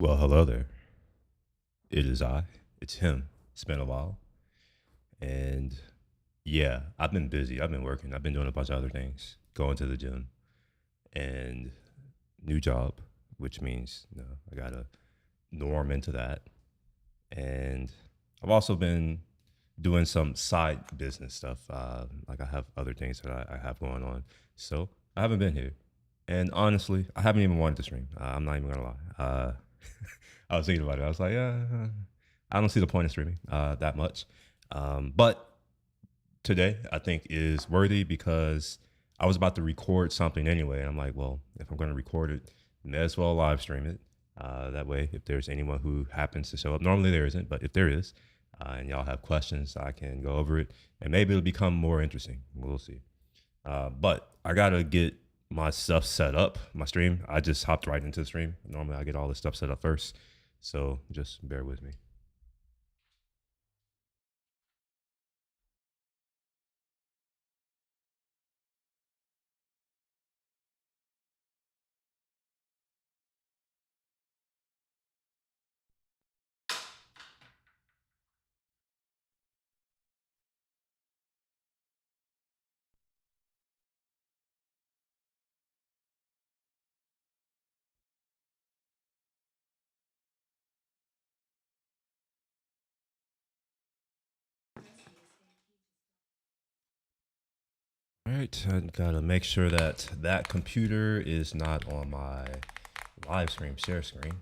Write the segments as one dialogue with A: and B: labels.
A: Well, hello there. It is I. It's him. It's been a while. And yeah, I've been busy. I've been working. I've been doing a bunch of other things, going to the gym and new job, which means, I got to norm into that. And I've also been doing some side business stuff. Like I have other things that I have going on. So I haven't been here. And honestly, I haven't even wanted to stream. I'm not even going to lie. I was thinking about it. I was like, yeah, I don't see the point of streaming that much. But today, I think is worthy because I was about to record something anyway. And I'm like, well, if I'm going to record it, may as well live stream it. That way, if there's anyone who happens to show up, normally there isn't, but if there is, and y'all have questions, I can go over it, and maybe it'll become more interesting. We'll see. But I gotta get my stuff set up. My stream. I just hopped right into the stream. Normally, I get all this stuff set up first, so just bear with me. All right, I gotta make sure that that computer is not on my live stream share screen,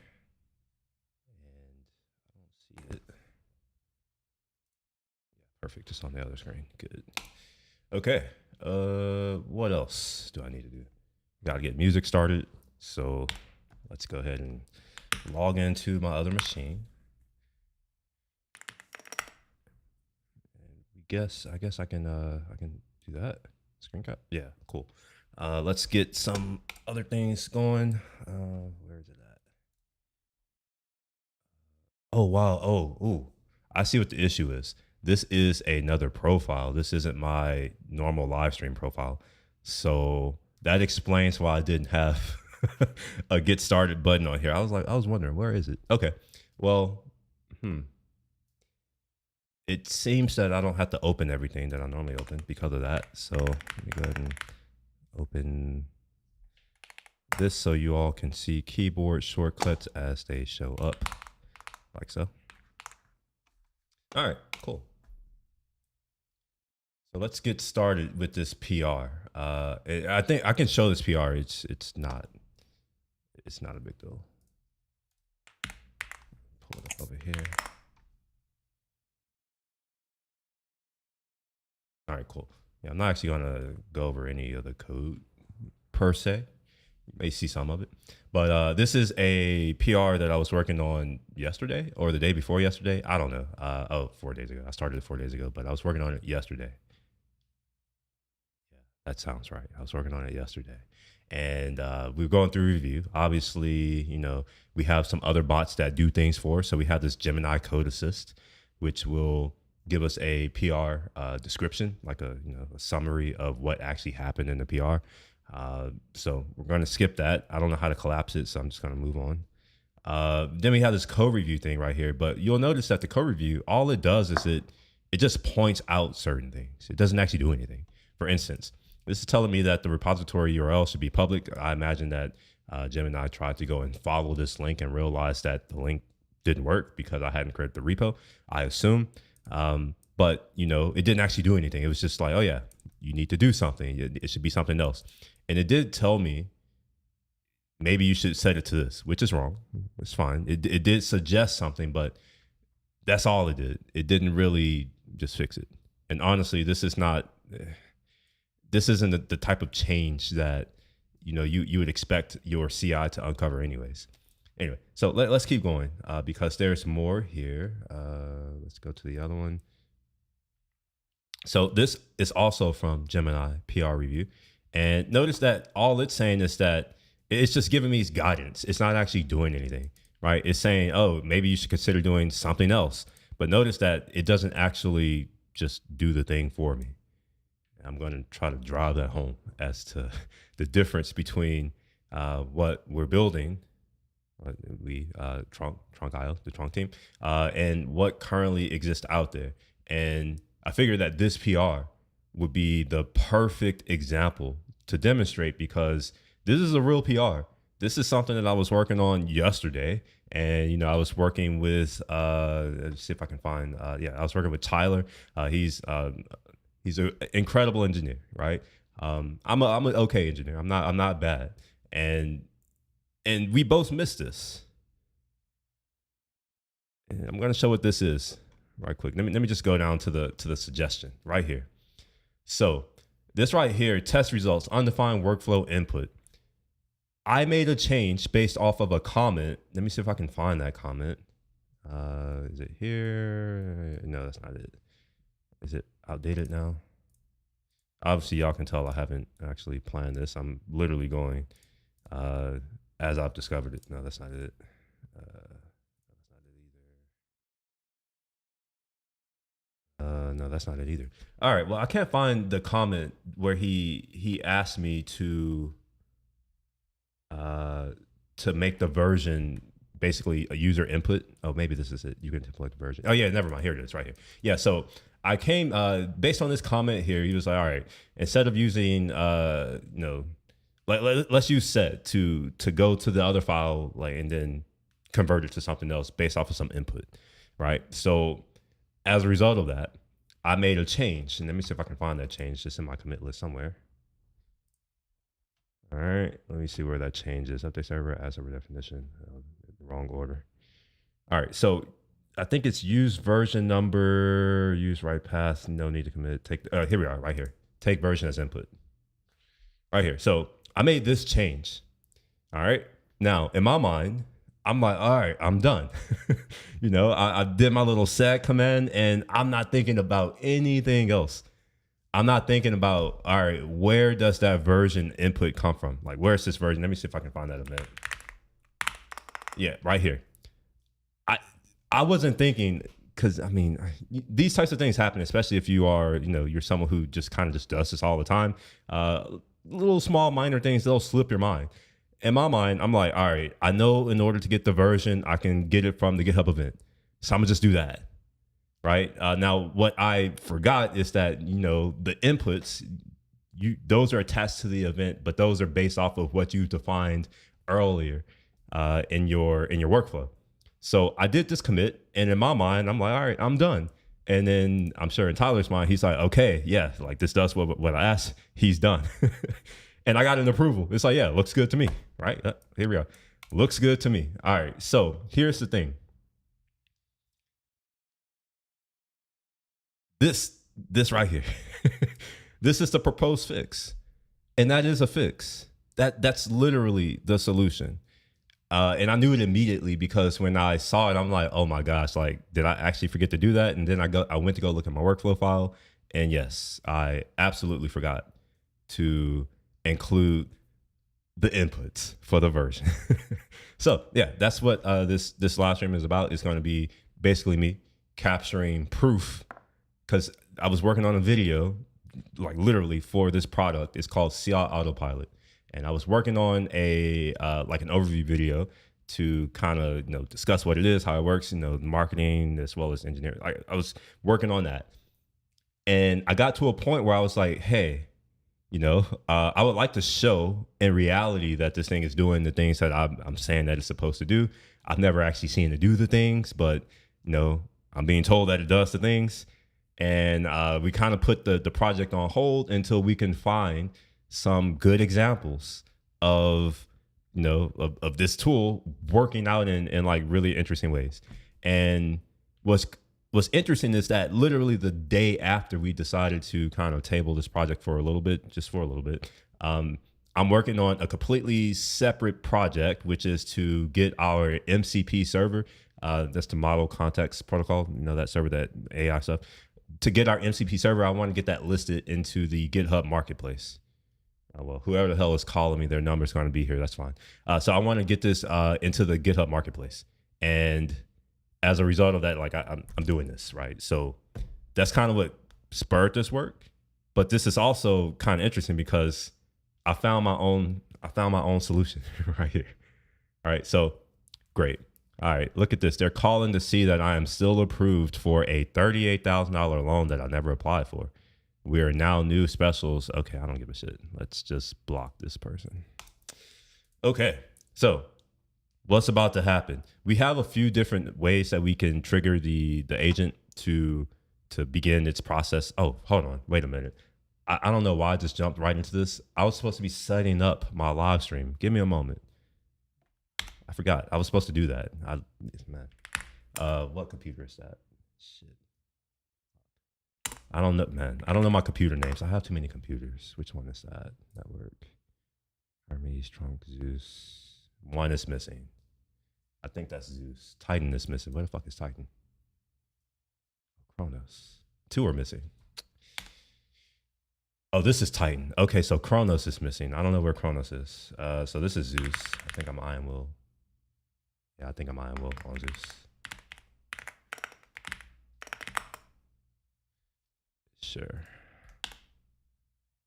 A: and I don't see it. Yeah, perfect. Just on the other screen. Good. Okay. What else do I need to do? Gotta get music started. So let's go ahead and log into my other machine. And I guess I can do that. Screen cap. Yeah, cool. Let's get some other things going. Where is it at? Oh wow. Oh, ooh. I see what the issue is. This is another profile. This isn't my normal live stream profile. So that explains why I didn't have a get started button on here. I was wondering, where is it? Okay. Well, hmm. It seems that I don't have to open everything that I normally open because of that. So let me go ahead and open this so you all can see keyboard shortcuts as they show up, like so. All right, cool. So let's get started with this PR. I think I can show this PR. It's not a big deal. Pull it up over here. All right, cool. Yeah, I'm not actually gonna go over any of the code per se. You may see some of it, but this is a PR that I was working on yesterday or the day before yesterday. I don't know. 4 days ago. I started it 4 days ago, but I was working on it yesterday. Yeah, that sounds right. I was working on it yesterday. And we were going through review. Obviously, we have some other bots that do things for us. So we have this Gemini Code Assist, which will give us a PR description, like a summary of what actually happened in the PR. So we're going to skip that. I don't know how to collapse it, so I'm just going to move on. Then we have this code review thing right here, but you'll notice that the code review, all it does is it just points out certain things. It doesn't actually do anything. For instance, this is telling me that the repository URL should be public. I imagine that Gemini tried to go and follow this link and realized that the link didn't work because I hadn't created the repo, I assume. But it didn't actually do anything. It was just like, oh yeah, you need to do something. It should be something else. And it did tell me maybe you should set it to this, which is wrong. It's fine. It did suggest something, but that's all it did. It didn't really just fix it. And honestly, this isn't the type of change that you would expect your CI to uncover anyways. Anyway, so let's keep going because there's more here. Let's go to the other one. So this is also from Gemini PR review. And notice that all it's saying is that it's just giving me guidance. It's not actually doing anything, right? It's saying, oh, maybe you should consider doing something else. But notice that it doesn't actually just do the thing for me. I'm going to try to drive that home as to the difference between what we're building. We Trunk IO, the Trunk team, and what currently exists out there. And I figured that this PR would be the perfect example to demonstrate, because this is a real PR. This is something that I was working on yesterday, and I was working with let's see if I can find I was working with Tyler. He's an incredible engineer, right? I'm an okay engineer. I'm not bad, and we both missed this. And I'm gonna show what this is right quick. Let me just go down to the suggestion right here. So this right here, test results, undefined workflow input. I made a change based off of a comment. Let me see if I can find that comment. Is it here? No, that's not it. Is it outdated now? Obviously, y'all can tell I haven't actually planned this. I'm literally going as I've discovered it. No, that's not it. No, that's not it either. All right. Well, I can't find the comment where he asked me to make the version basically a user input. Oh, maybe this is it. You can template the version. Oh yeah, never mind. Here it is, right here. Yeah. So I came based on this comment here. He was like, all right, instead of using let's use set to go to the other file, like, and then convert it to something else based off of some input, right? So as a result of that, I made a change, and let me see if I can find that change just in my commit list somewhere. All right, let me see where that change is. Update server as server definition, wrong order. All right, so I think it's use version number, use right path, no need to commit. Take here we are, right here. Take version as input, right here. So I made this change. All right, now in my mind, I'm like, all right, I'm done. I did my little set command, and I'm not thinking about anything else. I'm not thinking about, all right, where does that version input come from? Like, where's this version? Let me see if I can find that event. Yeah, right here. I wasn't thinking, because I mean, these types of things happen, especially if you are, you're someone who just kind of just does this all the time. Little small minor things, they'll slip your mind. In my mind, I'm like, all right, I know in order to get the version, I can get it from the GitHub event. So I'm gonna just do that, right? Now, what I forgot is that, the inputs, those are attached to the event, but those are based off of what you defined earlier in your workflow. So I did this commit, and in my mind, I'm like, all right, I'm done. And then I'm sure in Tyler's mind, he's like, okay, yeah, like this does what I asked. He's done. And I got an approval. It's like, yeah, looks good to me, right? Here we are. Looks good to me. All right, so here's the thing. This right here, this is the proposed fix. And that is a fix. That's literally the solution. And I knew it immediately, because when I saw it, I'm like, oh my gosh, like, did I actually forget to do that? And then I went to go look at my workflow file, and yes, I absolutely forgot to include the inputs for the version. So yeah, that's what this live stream is about. It's going to be basically me capturing proof, because I was working on a video, like literally for this product. It's called CI Autopilot, and I was working on a like an overview video to kind of discuss what it is, how it works, marketing as well as engineering. I was working on that, and I got to a point where I was like, hey, I would like to show in reality that this thing is doing the things that I'm saying that it's supposed to do. I've never actually seen it do the things, but I'm being told that it does the things. And we kind of put the project on hold until we can find some good examples of this tool working out in like really interesting ways. And what's interesting is that literally the day after we decided to kind of table this project for a little bit, I'm working on a completely separate project, which is to get our MCP server, that's the Model Context Protocol, that server, that AI stuff. To get our MCP server, I want to get that listed into the GitHub Marketplace. Well, whoever the hell is calling me, their number is going to be here. That's fine. So I want to get this into the GitHub Marketplace. And as a result of that, like I'm doing this, right? So that's kind of what spurred this work. But this is also kind of interesting because I found my own solution right here. All right. So Great. All right, look at this. They're calling to see that I am still approved for a $38,000 loan that I never applied for. We are now new specials. Okay, I don't give a shit. Let's just block this person. Okay, so what's about to happen? We have a few different ways that we can trigger the agent to begin its process. Oh, hold on. Wait a minute. I don't know why I just jumped right into this. I was supposed to be setting up my live stream. Give me a moment. I forgot. I was supposed to do that. Man. What computer is that? Shit. I don't know, man. I don't know my computer names. I have too many computers. Which one is that? Network. Hermes, Trunk, Zeus. One is missing. I think that's Zeus. Titan is missing. Where the fuck is Titan? Kronos. Two are missing. Oh, this is Titan. Okay, so Kronos is missing. I don't know where Kronos is. So this is Zeus. I think I'm Iron Will. Yeah, I think I'm Iron Will on Zeus. Sure.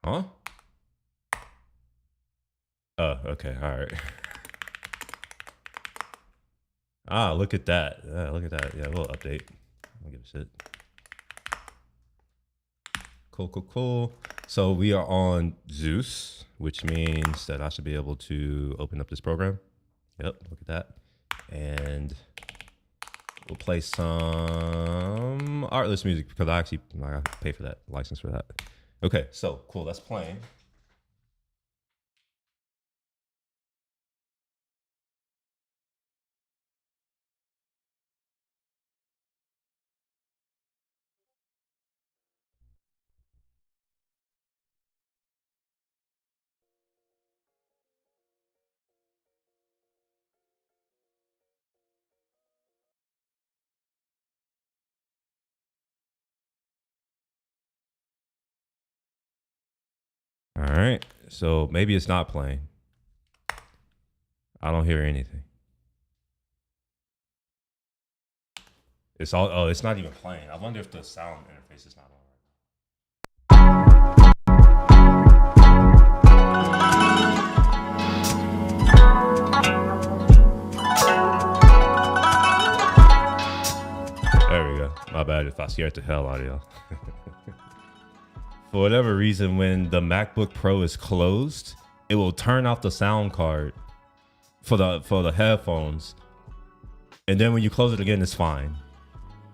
A: Huh? Oh, okay. All right. Ah, look at that. Look at that. Yeah, we'll update. I don't give a shit. Cool, cool, cool. So we are on Zeus, which means that I should be able to open up this program. Yep, look at that. And we'll play some artless music because I gotta pay for that license for that. Okay, so cool, that's playing. All right, so maybe it's not playing. I don't hear anything. It's all, oh, it's not even playing. I wonder if the sound interface is not on. There we go. My bad if I scared the hell out of y'all. For whatever reason, when the MacBook Pro is closed, it will turn off the sound card for the headphones, and then when you close it again, it's fine.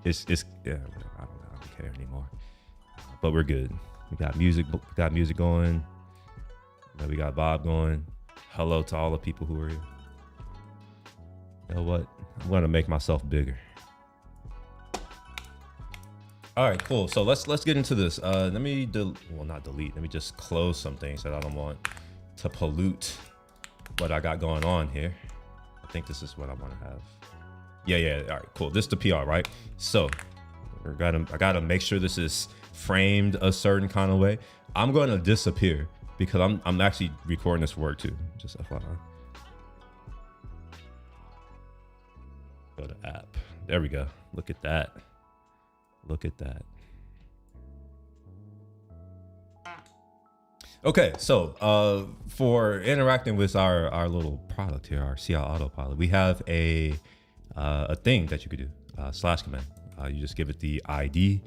A: It's yeah. I don't care anymore. But we're good. We got music. Going. We got Bob going. Hello to all the people who are here. You know what? I'm gonna make myself bigger. All right, cool. So let's get into this. Let me not delete. Let me just close some things that I don't want to pollute what I got going on here. I think this is what I want to have. Yeah. All right, cool. This is the PR, right? So I gotta make sure this is framed a certain kind of way. I'm gonna disappear because I'm actually recording this for work too. Just FYI. Go to app. There we go. Look at that. Look at that. Okay, so for interacting with our little product here, our CL Autopilot, we have a thing that you could do, slash command. You just give it the ID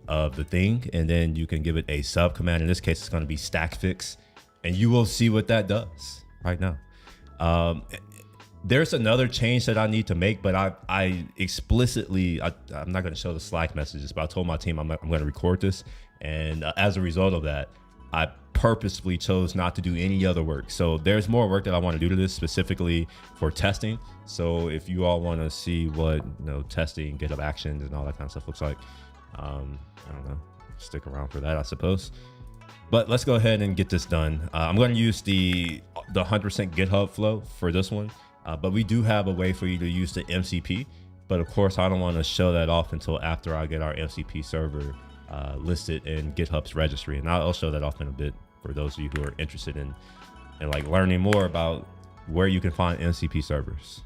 A: of the thing, and then you can give it a sub command. In this case, it's going to be stack fix, and you will see what that does right now. There's another change that I need to make, but I explicitly, I'm not going to show the Slack messages, but I told my team I'm going to record this. And as a result of that, I purposefully chose not to do any other work. So there's more work that I want to do to this specifically for testing. So if you all want to see what, testing, GitHub Actions and all that kind of stuff looks like, I don't know, stick around for that, I suppose. But let's go ahead and get this done. I'm going to use the 100% GitHub flow for this one. But we do have a way for you to use the MCP. But of course, I don't want to show that off until after I get our MCP server listed in GitHub's registry. And I'll show that off in a bit for those of you who are interested in like learning more about where you can find MCP servers.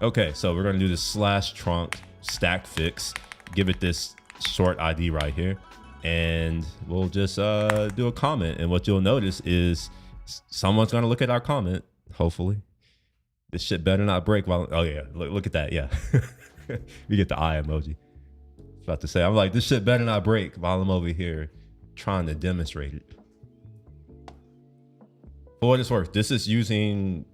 A: Okay, so we're going to do this /trunk stack fix. Give it this short ID right here. And we'll just do a comment. And what you'll notice is someone's going to look at our comment, hopefully. This shit better not break while. Oh yeah, look at that. Yeah, you get the eye emoji. About to say, I'm like, this shit better not break while I'm over here trying to demonstrate it. For what it's worth, this is using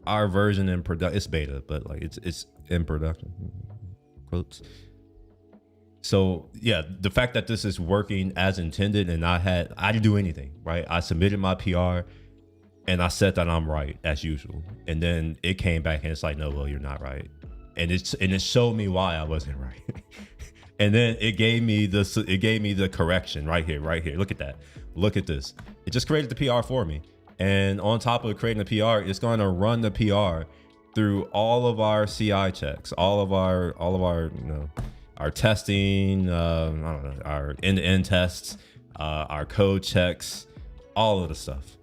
A: our version in production. It's beta, but like it's in production. Quotes. So yeah, the fact that this is working as intended, and I didn't do anything, right? I submitted my PR and I said that I'm right as usual, and then it came back and it's like, no, well, you're not right, and it showed me why I wasn't right. And then it gave me the correction right here. Look at that. Look at this. It just created the PR for me. And on top of creating the PR, it's going to run the PR through all of our CI checks, all of our our testing, I don't know, our end-to-end tests, our code checks, all of the stuff.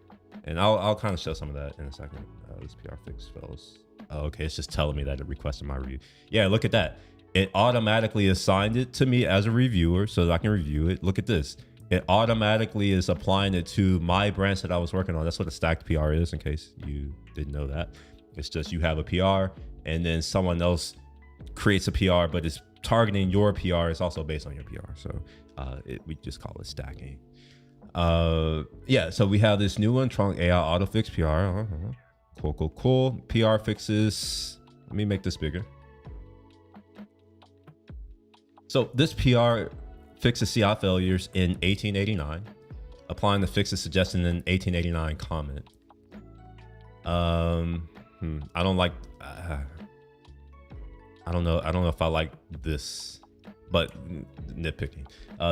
A: And I'll kind of show some of that in a second. This PR fix fails. Oh, okay, it's just telling me that it requested my review. Yeah, look at that. It automatically assigned it to me as a reviewer so that I can review it. Look at this. It automatically is applying it to my branch that I was working on. That's what a stacked PR is, in case you didn't know that. It's just you have a PR and then someone else creates a PR, but it's targeting your PR. It's also based on your PR. So we just call it stacking. Yeah, so we have this new one, Trunk AI Autofix PR. Cool. PR fixes. Let me make this bigger. So this PR fixes CI failures in 1889, applying the fixes suggested in 1889 comment. I don't like. I don't know if I like this, but nitpicking.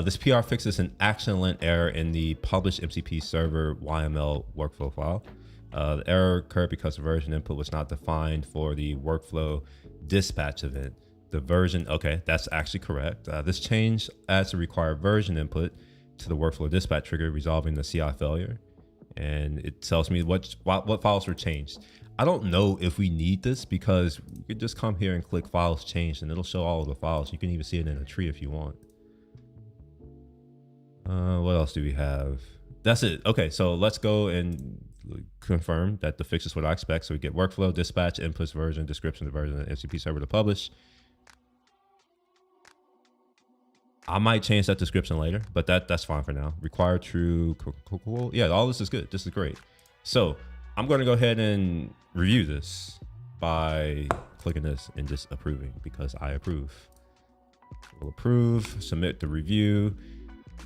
A: This PR fixes an action-lent error in the published MCP server YML workflow file. The error occurred because the version input was not defined for the workflow dispatch event. The version, okay, that's actually correct. This change adds the required version input to the workflow dispatch trigger, resolving the CI failure. And it tells me what files were changed. I don't know if we need this because you could just come here and click files changed and it'll show all of the files. You can even see it in a tree if you want. What else do we have? That's it. Okay, so let's go and confirm that the fix is what I expect. So we get workflow, dispatch, inputs, version, description of the version, and MCP server to publish. I might change that description later, but that's fine for now. Require true. Cool. Yeah, all this is good. This is great. So I'm going to go ahead and review this by clicking this and just approving because I approve. We'll approve, submit the review.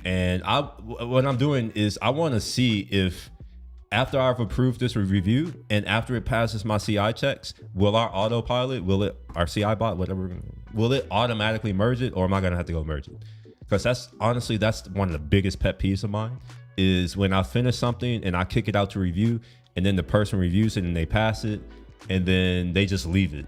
A: And what I'm doing is I want to see if after I've approved this review and after it passes my CI checks, will our autopilot, our CI bot, whatever, will it automatically merge it, or am I going to have to go merge it? Because that's one of the biggest pet peeves of mine is when I finish something and I kick it out to review and then the person reviews it and they pass it and then they just leave it.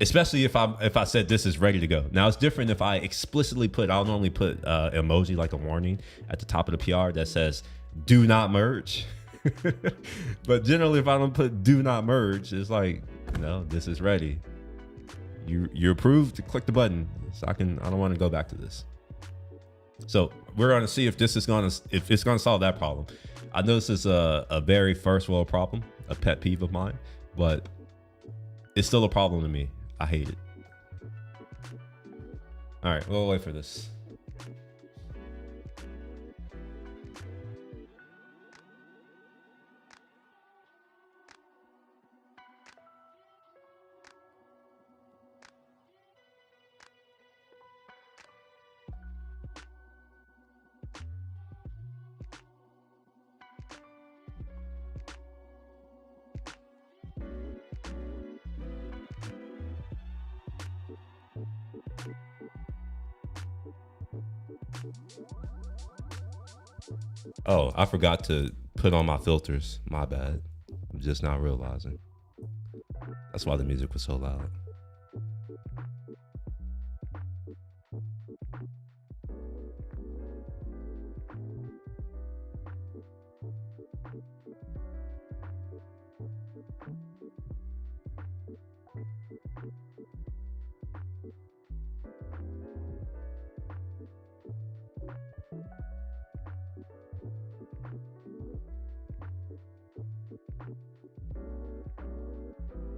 A: Especially if I said this is ready to go. Now it's different if I explicitly I'll normally put emoji like a warning at the top of the PR that says do not merge. But generally if I don't put do not merge, it's like, no, this is ready. You're approved, click the button. So I don't want to go back to this. So we're going to see if it's going to solve that problem. I know this is a very first world problem, a pet peeve of mine, but it's still a problem to me. I hate it. All right, we'll wait for this. Oh, I forgot to put on my filters. My bad. I'm just not realizing. That's why the music was so loud.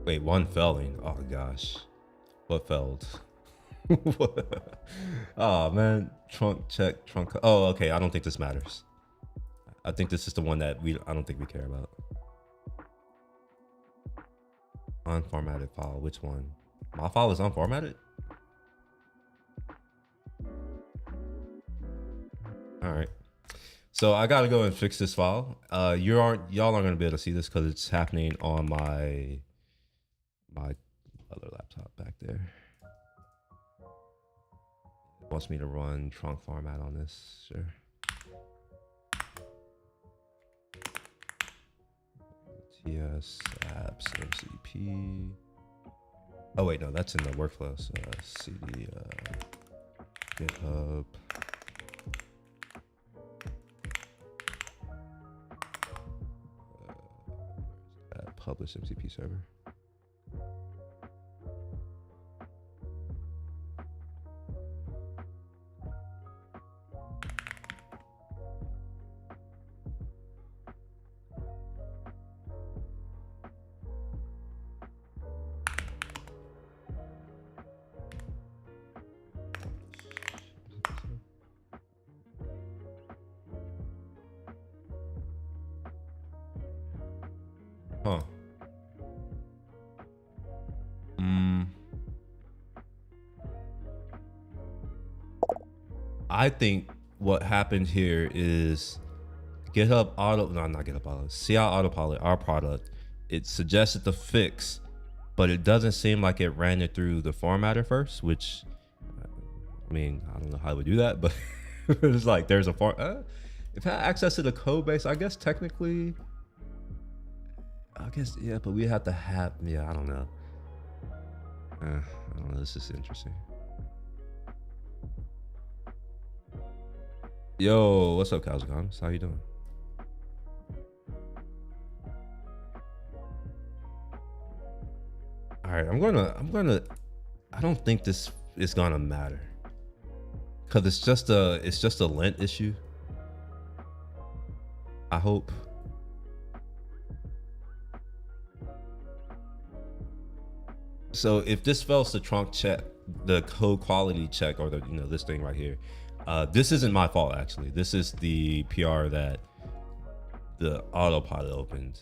A: Wait, one failing. Oh gosh, what failed? Oh man, trunk check, trunk. Oh, okay. I don't think this matters. I think this is the one that I don't think we care about. Unformatted file. Which one? My file is unformatted. All right. So I gotta go and fix this file. Y'all aren't gonna be able to see this because it's happening on my other laptop back there. It wants me to run trunk format on this. Sure. TS apps MCP. Oh wait, no, that's in the workflows. CD GitHub. Publish MCP server. Huh. I think what happened here is GitHub Auto, no, not GitHub Auto, CI Autopilot, our product, it suggested the fix, but it doesn't seem like it ran it through the formatter first, which, I mean, I don't know how it would do that, but it's like there's a if I had access to the code base, I guess technically, yeah, but we have to have, yeah, I don't know. I don't know, this is interesting. Yo, what's up, Kazakons? How you doing? All right, I don't think this is gonna matter because it's just a lint issue. I hope. So if this fails the trunk check, the code quality check, or the this thing right here, this isn't my fault actually. This is the PR that the autopilot opened,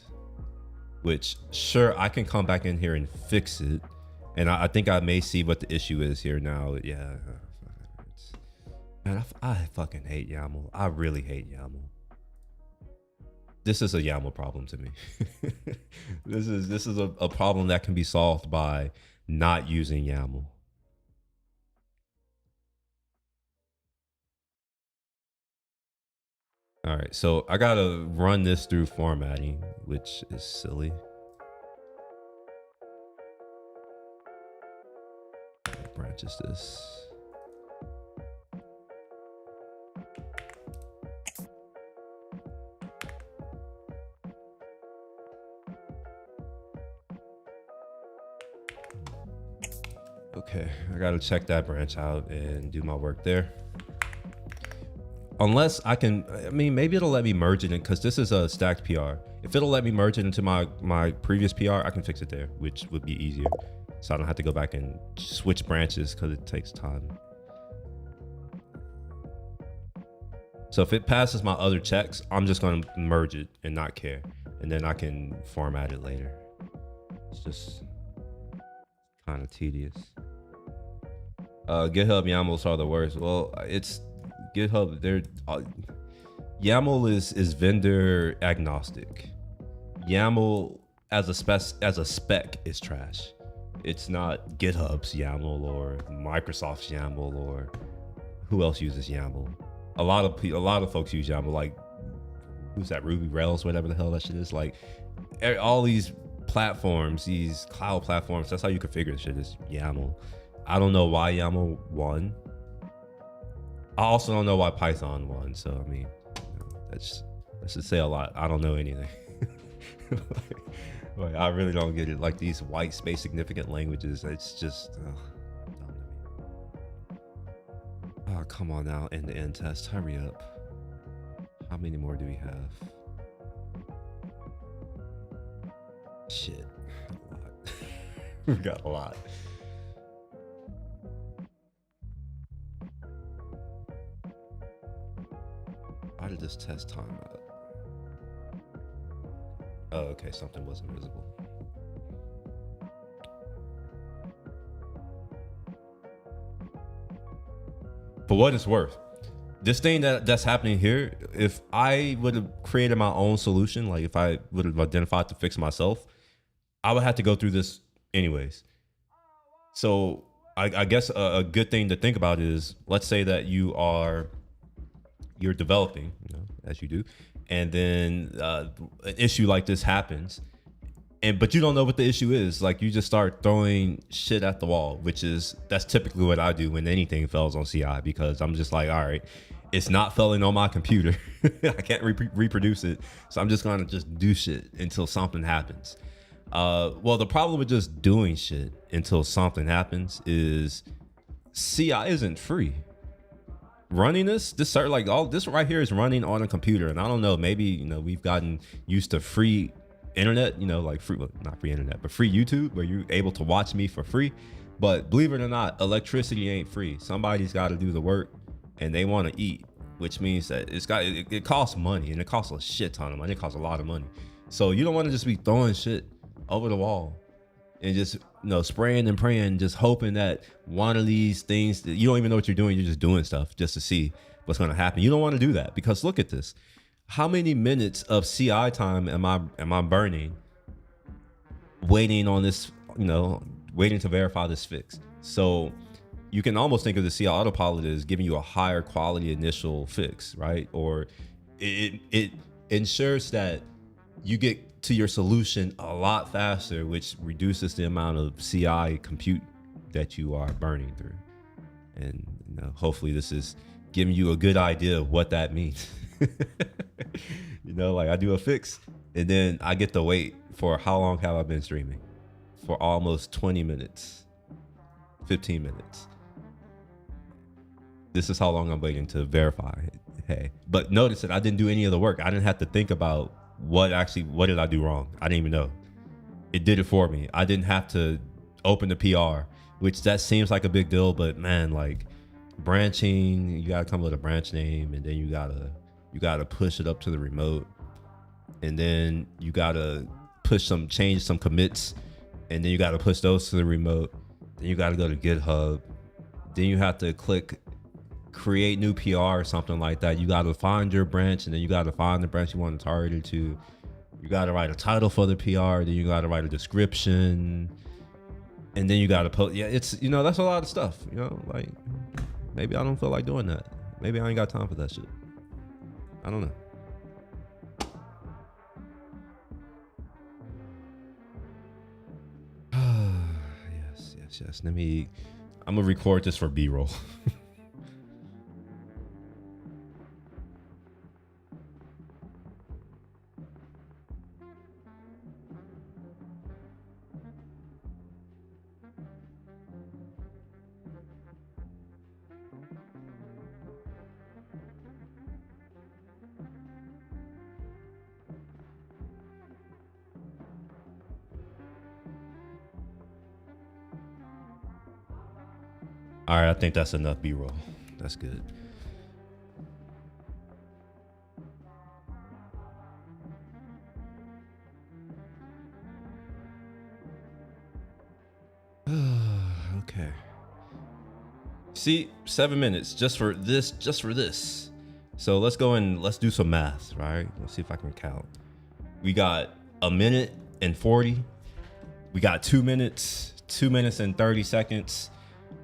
A: which sure I can come back in here and fix it, and I think I may see what the issue is here now. Yeah, man, I fucking hate YAML. I really hate YAML. This is a YAML problem to me. This is a problem that can be solved by not using YAML. All right, so I gotta run this through formatting, which is silly. What branch is this? Okay, I gotta check that branch out and do my work there. Unless I can, I mean, maybe it'll let me merge it in, because this is a stacked PR. If it'll let me merge it into my previous PR, I can fix it there, which would be easier. So I don't have to go back and switch branches because it takes time. So if it passes my other checks, I'm just gonna merge it and not care. And then I can format it later. It's just kind of tedious. GitHub YAMLs are the worst. Well, it's GitHub. They're YAML is vendor agnostic. YAML as a spec is trash. It's not GitHub's YAML or Microsoft's YAML or who else uses YAML. A lot of folks use YAML. Like, who's that? Ruby Rails, whatever the hell that shit is. Like, all these platforms, these cloud platforms, that's how you configure shit, is YAML. I don't know why YAML won. I also don't know why Python won. So I mean, that should say a lot. I don't know anything. like, I really don't get it. Like, these white space significant languages, it's just dumb to me. Oh, come on now, end-to-end test. Hurry up. How many more do we have? Shit, a lot. We got a lot. Why did this test time out? Oh, okay, something wasn't visible. For what it's worth, this thing that's happening here, if I would have created my own solution, like if I would have identified to fix myself, I would have to go through this anyways. So I guess a good thing to think about is, let's say that you're developing, as you do, and then an issue like this happens, but you don't know what the issue is. Like, you just start throwing shit at the wall, that's typically what I do when anything fails on CI, because I'm just like, all right, it's not failing on my computer. I can't reproduce it, so I'm just gonna just do shit until something happens. Well, the problem with just doing shit until something happens is CI isn't free. Running this like all this right here is running on a computer, and I don't know, maybe we've gotten used to free internet, like free, well, not free internet, but free YouTube, where you're able to watch me for free. But believe it or not, electricity ain't free. Somebody's got to do the work, and they want to eat, which means that it costs money, and it costs a shit ton of money. It costs a lot of money. So you don't want to just be throwing shit over the wall and just spraying and praying, just hoping that one of these things that you don't even know what you're doing, you're just doing stuff just to see what's going to happen. You don't want to do that, because look at this. How many minutes of CI time am I burning waiting on this, waiting to verify this fix? So you can almost think of the CI autopilot as giving you a higher quality initial fix, right? Or it ensures that you get to your solution a lot faster, which reduces the amount of CI compute that you are burning through. And hopefully this is giving you a good idea of what that means. Like, I do a fix, and then I get to wait for, how long have I been streaming? For almost 20 minutes, 15 minutes. This is how long I'm waiting to verify it. Hey, but notice that I didn't do any of the work. I didn't have to think about what did I do wrong. I didn't even know. It did it for me. I didn't have to open the PR, which that seems like a big deal, but man, like, branching, you gotta come with a branch name, and then you gotta push it up to the remote, and then you gotta change some commits, and then you gotta push those to the remote. Then you gotta go to GitHub. Then you have to click create new PR or something like that. You gotta find your branch, and then you gotta find the branch you want to target it to. You gotta write a title for the PR. Then you gotta write a description, and then you gotta post. Yeah, it's that's a lot of stuff. Like, maybe I don't feel like doing that. Maybe I ain't got time for that shit. I don't know. Yes. I'm gonna record this for B-roll. All right, I think that's enough B-roll. That's good. Okay. See, 7 minutes just for this. So let's go and let's do some math, right? Let's see if I can count. We got 1 minute and 40. We got 2 minutes, 2 minutes and 30 seconds.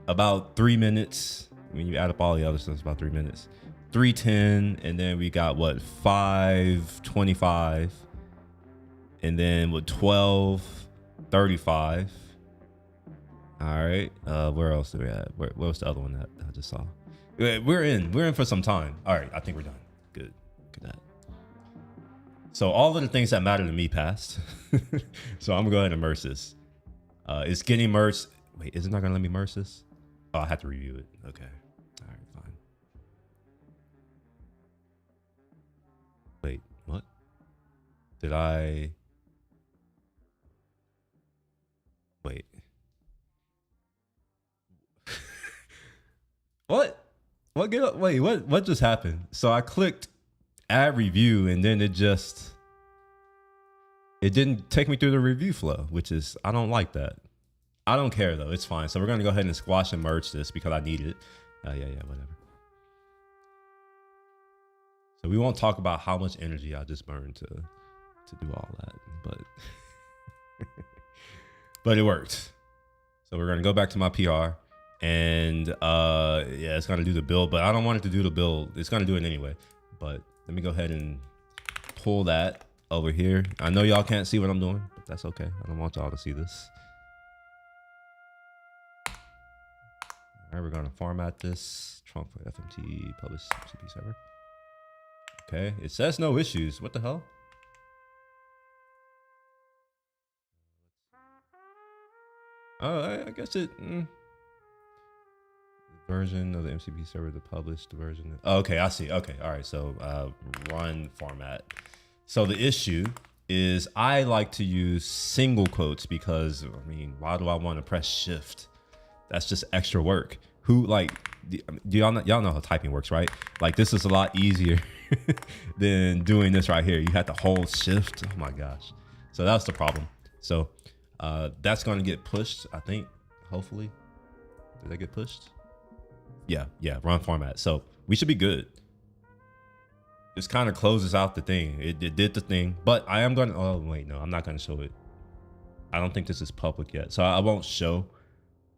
A: About 3 minutes. When you add up all the other stuff, it's about 3 minutes. 3:10, and then we got 5:25, and then 12:35. All right. Where else do we at? What was the other one that I just saw? We're in for some time. All right, I think we're done. Good. Look at that. So all of the things that matter to me passed. So I'm gonna go ahead and merge this. It's getting merged. Wait, is it not gonna let me merge this? Oh, I have to review it. Okay. All right, fine. Wait, what? Did I? Wait. Wait, what just happened? So I clicked add review, and then it didn't take me through the review flow, which is, I don't like that. I don't care though. It's fine. So we're gonna go ahead and squash and merge this because I need it. Yeah, whatever. So we won't talk about how much energy I just burned to do all that, but but it worked. So we're gonna go back to my PR, and yeah, it's gonna do the build, but I don't want it to do the build. It's gonna do it anyway. But let me go ahead and pull that over here. I know y'all can't see what I'm doing, but that's okay. I don't want y'all to see this. All right, we're gonna format this trunk for FMT publish MCP server. Okay, it says no issues. What the hell? Oh, I guess it. Version of the MCP server, the published version. Oh, okay, I see. Okay, all right. So run format. So the issue is I like to use single quotes because, I mean, why do I want to press shift? That's just extra work. Who, like, do y'all know how typing works, right? Like, this is a lot easier than doing this right here. You have to hold shift. Oh my gosh. So that's the problem. So that's going to get pushed, I think, hopefully. Did that get pushed? Yeah, run format. So we should be good. This kind of closes out the thing. It did the thing, but I am going to, oh wait, no, I'm not going to show it. I don't think this is public yet. So I won't show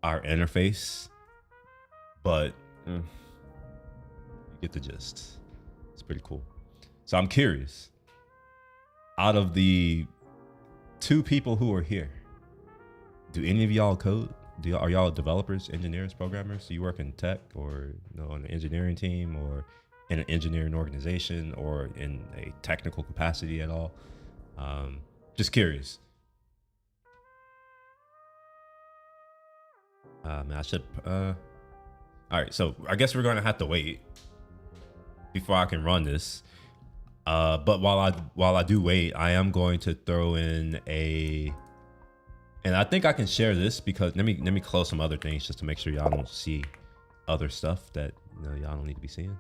A: our interface, but you get the gist. It's pretty cool. So I'm curious, out of the 2 people who are here, do any of y'all code? Are y'all developers, engineers, programmers? Do you work in tech, or on the engineering team, or in an engineering organization, or in a technical capacity at all? Just curious. Man, I should. All right, so I guess we're gonna have to wait before I can run this. But while I do wait, I am going to throw in a. And I think I can share this because let me close some other things just to make sure y'all don't see other stuff that y'all don't need to be seeing.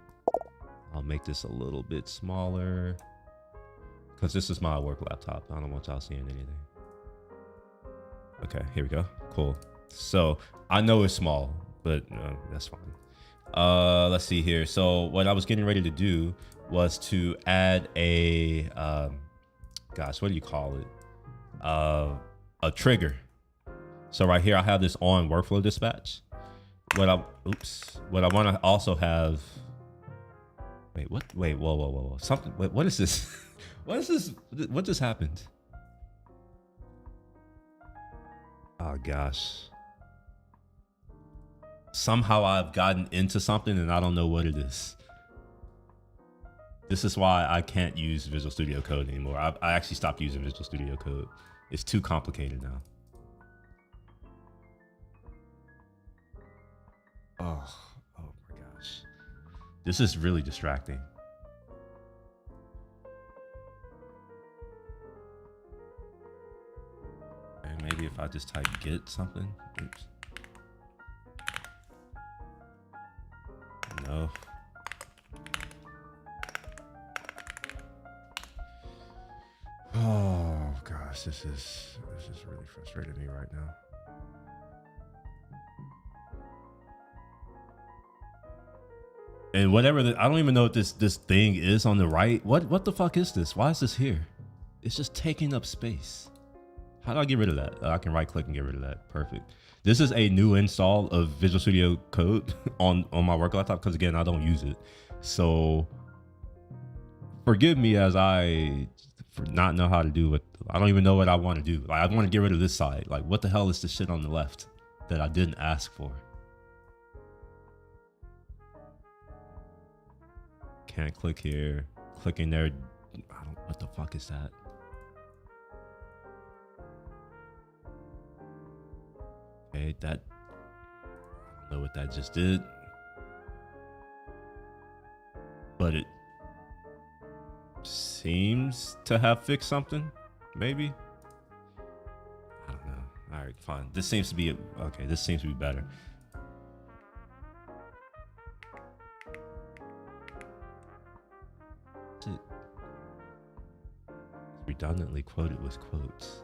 A: I'll make this a little bit smaller because this is my work laptop. I don't want y'all seeing anything. Okay, here we go. Cool. So I know it's small, but that's fine. Let's see here. So what I was getting ready to do was to add a gosh, what do you call it? A trigger. So right here I have this on workflow dispatch. What I want to also have. Wait, whoa. Something. Wait, what is this? What is this? What just happened? Oh gosh. Somehow I've gotten into something and I don't know what it is. This is why I can't use Visual Studio Code anymore. I actually stopped using Visual Studio Code. It's too complicated now. Oh my gosh. This is really distracting. And maybe if I just type get something. Oops. No. Oh gosh, this is really frustrating me right now. And whatever I don't even know what this thing is on the right. What the fuck is this? Why is this here? It's just taking up space. How do I get rid of that? I can right click and get rid of that. Perfect. This is a new install of Visual Studio Code on my work laptop because again I don't use it. So forgive me as I not know how to do it. I don't even know what I want to do. Like, I want to get rid of this side. Like, what the hell is this shit on the left that I didn't ask for? Can't click here. Click in there. What the fuck is that? Okay, I don't know what that just did. But it seems to have fixed something, maybe. I don't know. All right, fine. This seems to be okay. This seems to be better. Redundantly quoted with quotes.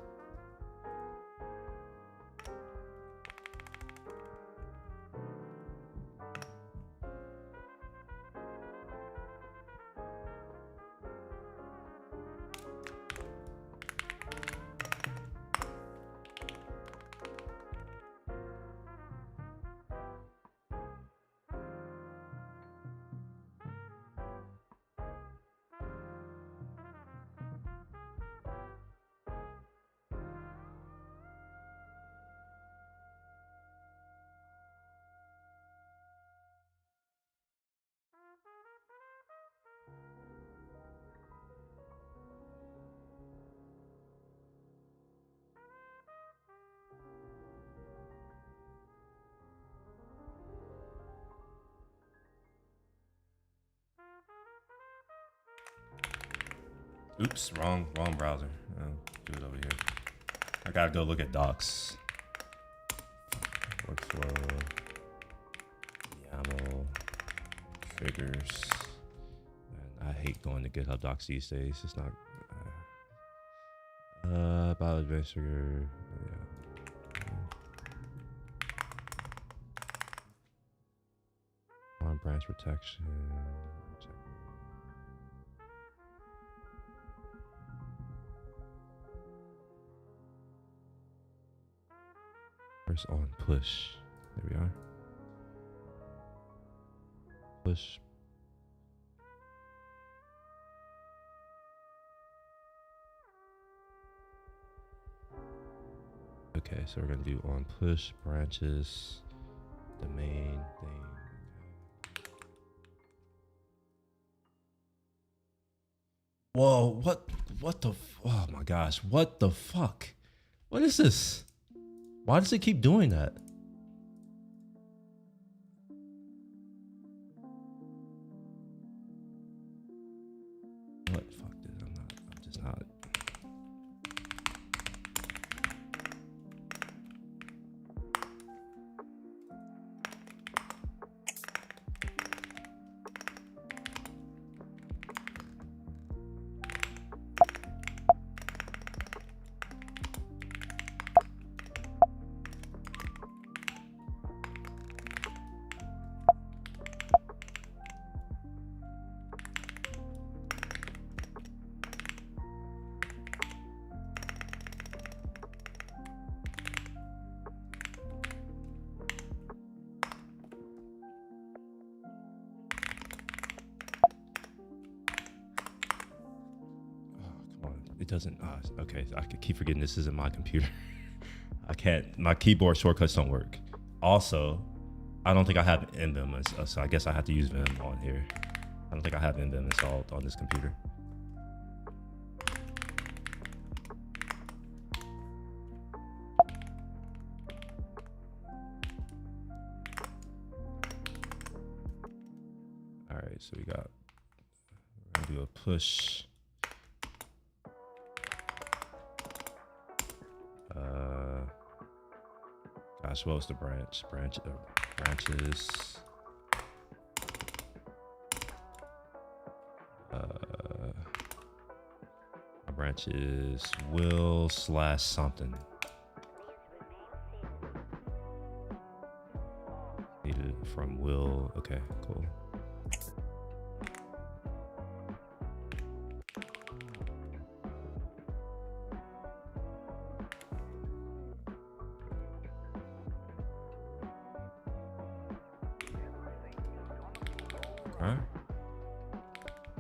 A: Oops, wrong browser. I'll do it over here. I gotta go look at docs. Workflow. YAML. Figures. Man, I hate going to GitHub docs these days. It's not. About advanced figure. Yeah. On branch protection. First on push. There we are. Push. Okay, so we're gonna do on push branches, the main thing. Okay. Whoa, what the, oh my gosh, what the fuck? What is this? Why does it keep doing that? What? Fuck this. I'm just not. It doesn't. Okay, I keep forgetting this isn't my computer. I can't. My keyboard shortcuts don't work. Also, I don't think I have NVim, so I guess I have to use Vim on here. I don't think I have NVim installed on this computer. All right, so we're gonna do a push. Gosh, what was the branches. My branch is will/something. Needed from will. Okay, cool.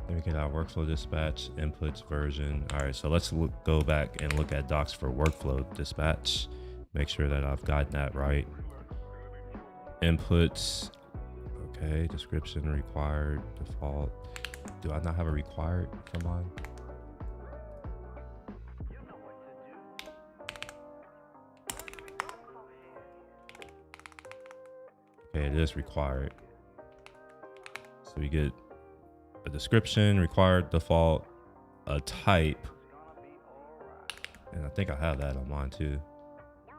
A: Then we get our workflow dispatch inputs version. All right, so let's go back and look at docs for workflow dispatch. Make sure that I've gotten that right. Inputs, okay, description required, default. Do I not have a required for mine? Okay, it is required. So we get a description, required, default, a type, and I think I have that on mine too.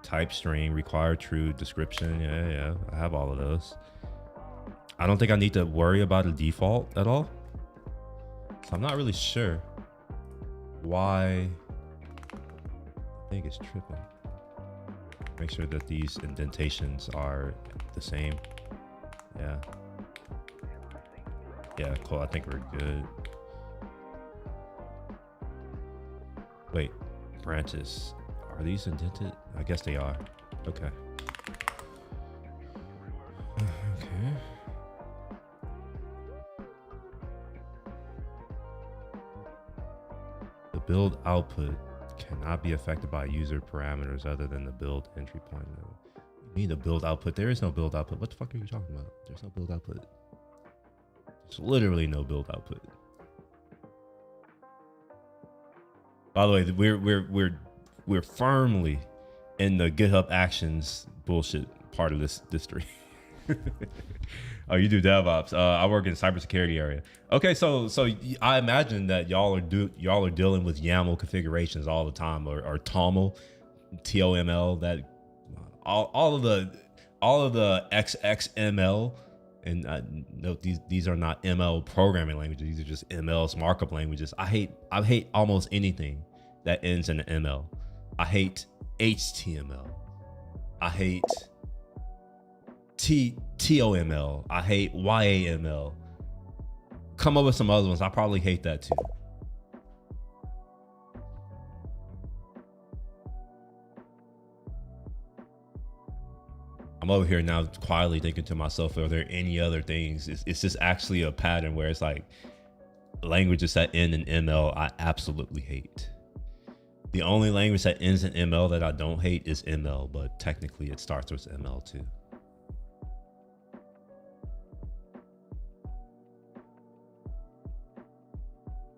A: Type string, required, true, description. Yeah, I have all of those. I don't think I need to worry about a default at all. So I'm not really sure why I think it's tripping. Make sure that these indentations are the same. Yeah. Yeah, cool. I think we're good. Wait, branches. Are these indented? I guess they are. Okay. Okay. The build output cannot be affected by user parameters other than the build entry point. You mean the build output? There is no build output. What the fuck are you talking about? There's no build output. There's literally no build output. By the way, we're firmly in the GitHub Actions bullshit part of this stream. Oh, you do DevOps. I work in cybersecurity area. Okay, so I imagine that y'all are dealing with YAML configurations all the time, or TOML, TOML. That all of the XXML, and note these are not ML programming languages. These are just ML's markup languages. I hate almost anything that ends in an ML. I hate HTML. I hate TOML. I hate YAML. Come up with some other ones. I probably hate that too. I'm over here now quietly thinking to myself, are there any other things? It's just actually a pattern where it's like languages that end in ML I absolutely hate. The only language that ends in ML that I don't hate is ML, but technically it starts with ML too.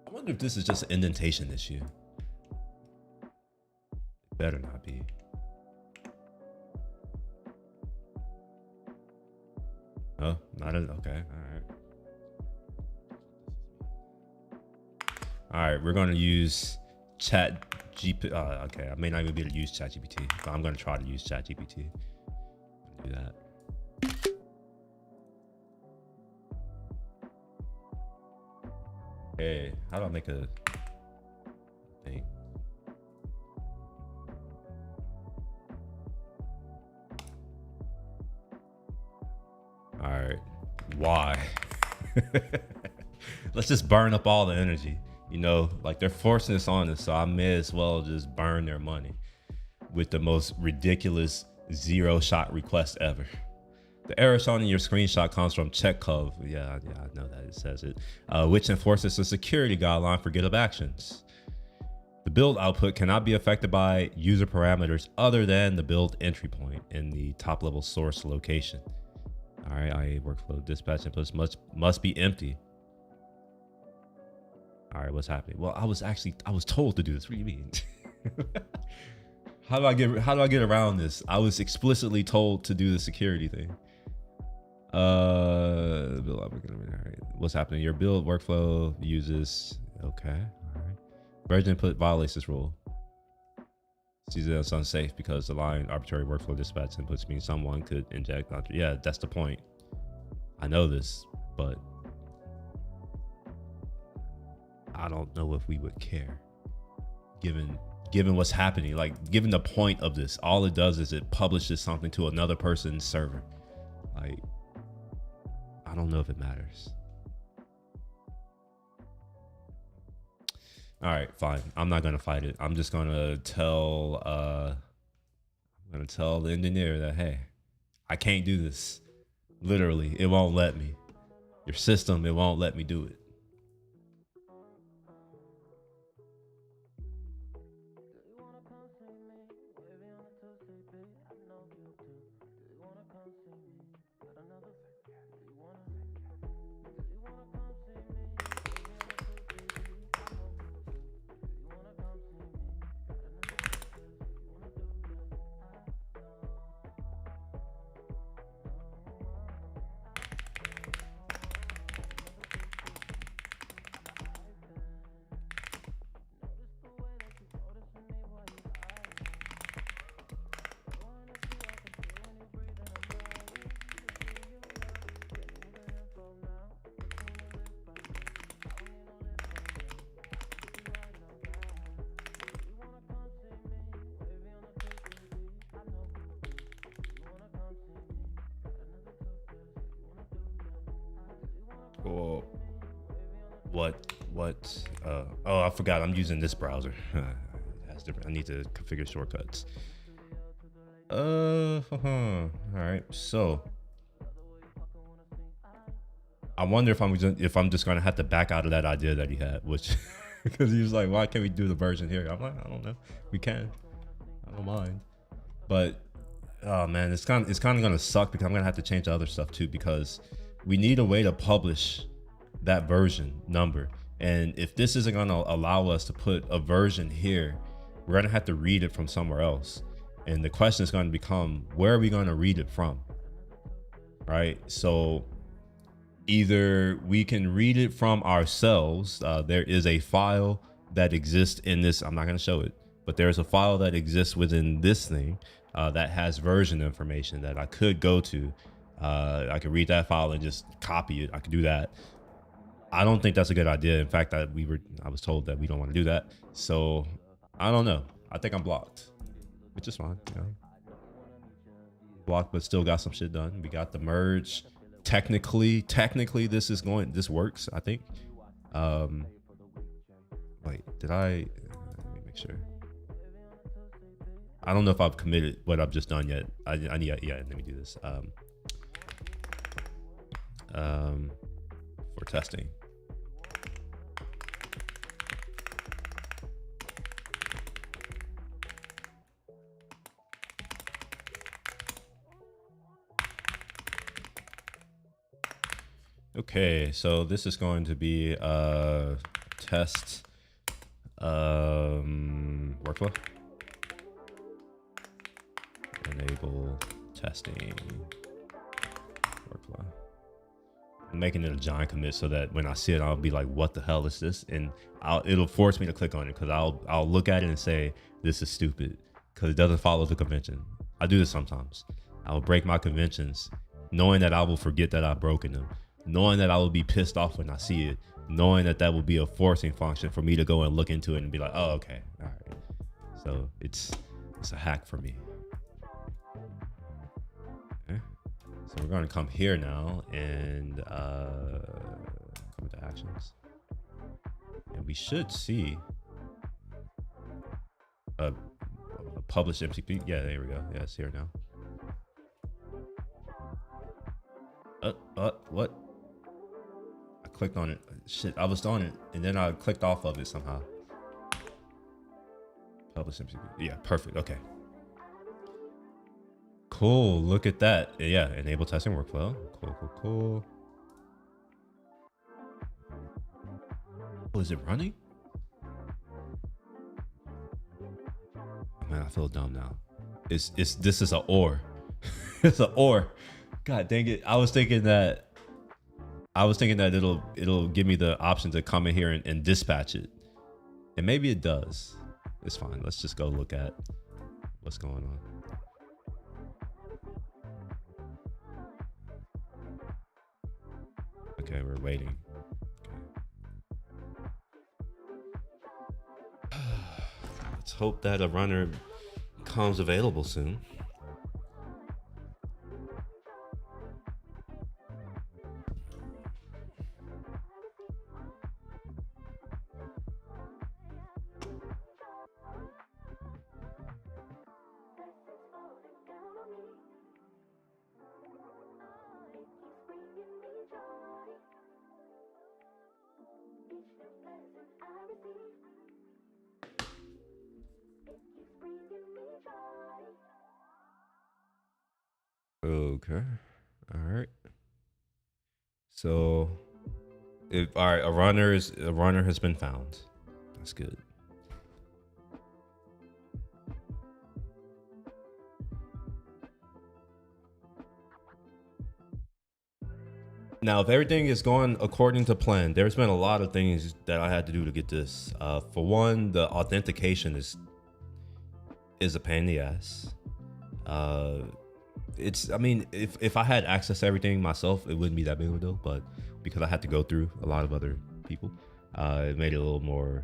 A: I wonder if this is just an indentation issue. It better not be. Oh, not a, okay, all right, we're going to use ChatGPT. Okay, I may not even be able to use ChatGPT, but I'm going to try to use ChatGPT. Do that. Hey, how do I make a thing? All right, why? Let's just burn up all the energy. You know, like they're forcing this on us, so I may as well just burn their money with the most ridiculous zero-shot request ever. The error shown in your screenshot comes from Checkov. Yeah, I know that it says it, which enforces a security guideline for GitHub Actions. The build output cannot be affected by user parameters other than the build entry point in the top-level source location. All right, IA workflow dispatch inputs must be empty. All right, what's happening? Well, I was told to do this. What do you mean? How do I get around this? I was explicitly told to do the security thing. Build all right. What's happening? Your build workflow uses, okay, all right. Version input violates this rule. Sees it as unsafe because allowing arbitrary workflow dispatch inputs means someone could inject. Yeah, that's the point. I know this, but I don't know if we would care, given what's happening. Like, given the point of this, all it does is it publishes something to another person's server. Like, I don't know if it matters. All right, fine. I'm not gonna fight it. I'm just gonna tell the engineer that, hey, I can't do this. Literally, it won't let me. Your system, it won't let me do it. Oh, what? Oh, I forgot. I'm using this browser. That's different. I need to configure shortcuts. All right. So I wonder if I'm just gonna have to back out of that idea that he had, which because he was like, why can't we do the version here? I'm like, I don't know. We can. I don't mind. But oh man, it's kind of gonna suck because I'm gonna have to change the other stuff too, because we need a way to publish that version number. And if this isn't gonna allow us to put a version here, we're gonna have to read it from somewhere else. And the question is gonna become, where are we gonna read it from? Right? So either we can read it from ourselves. There is a file that exists in this. I'm not going to show it, but there's a file that exists within this thing that has version information that I could go to. I could read that file and just copy it. I could do that. I don't think that's a good idea. In fact, I was told that we don't want to do that. So I don't know. I think I'm blocked, which is fine. You know? Blocked, but still got some shit done. We got the merge. Technically this works, I think. Wait, did let me make sure. I don't know if I've committed what I've just done yet. I need, yeah, let me do this. For testing. Okay, so this is going to be test workflow. Enable testing workflow. I'm making it a giant commit so that when I see it, I'll be like, what the hell is this? And it'll force me to click on it because I'll look at it and say, this is stupid because it doesn't follow the convention. I do this sometimes. I'll break my conventions knowing that I will forget that I've broken them, knowing that I will be pissed off when I see it, knowing that that will be a forcing function for me to go and look into it and be like, oh, okay, all right. So it's a hack for me. Okay. So we're going to come here now and come to actions. And we should see a published MCP. Yeah, there we go. Yeah, it's here now. What? I clicked on it. Shit, I was on it and then I clicked off of it somehow. Publish MCP. Yeah, perfect. Okay. Cool. Look at that. Yeah, enable testing workflow. Cool. Oh, is it running? Oh, man, I feel dumb now. This is an OR. It's an OR. God dang it. I was thinking that it'll give me the option to come in here and dispatch it. And maybe it does. It's fine. Let's just go look at what's going on. Okay, we're waiting. Okay. Let's hope that a runner comes available soon. Okay. All right. So, a runner has been found. That's good. Now, if everything is going according to plan, there's been a lot of things that I had to do to get this. For one, the authentication is a pain in the ass. I mean, if I had access to everything myself, it wouldn't be that big of a deal. But because I had to go through a lot of other people, it made it a little more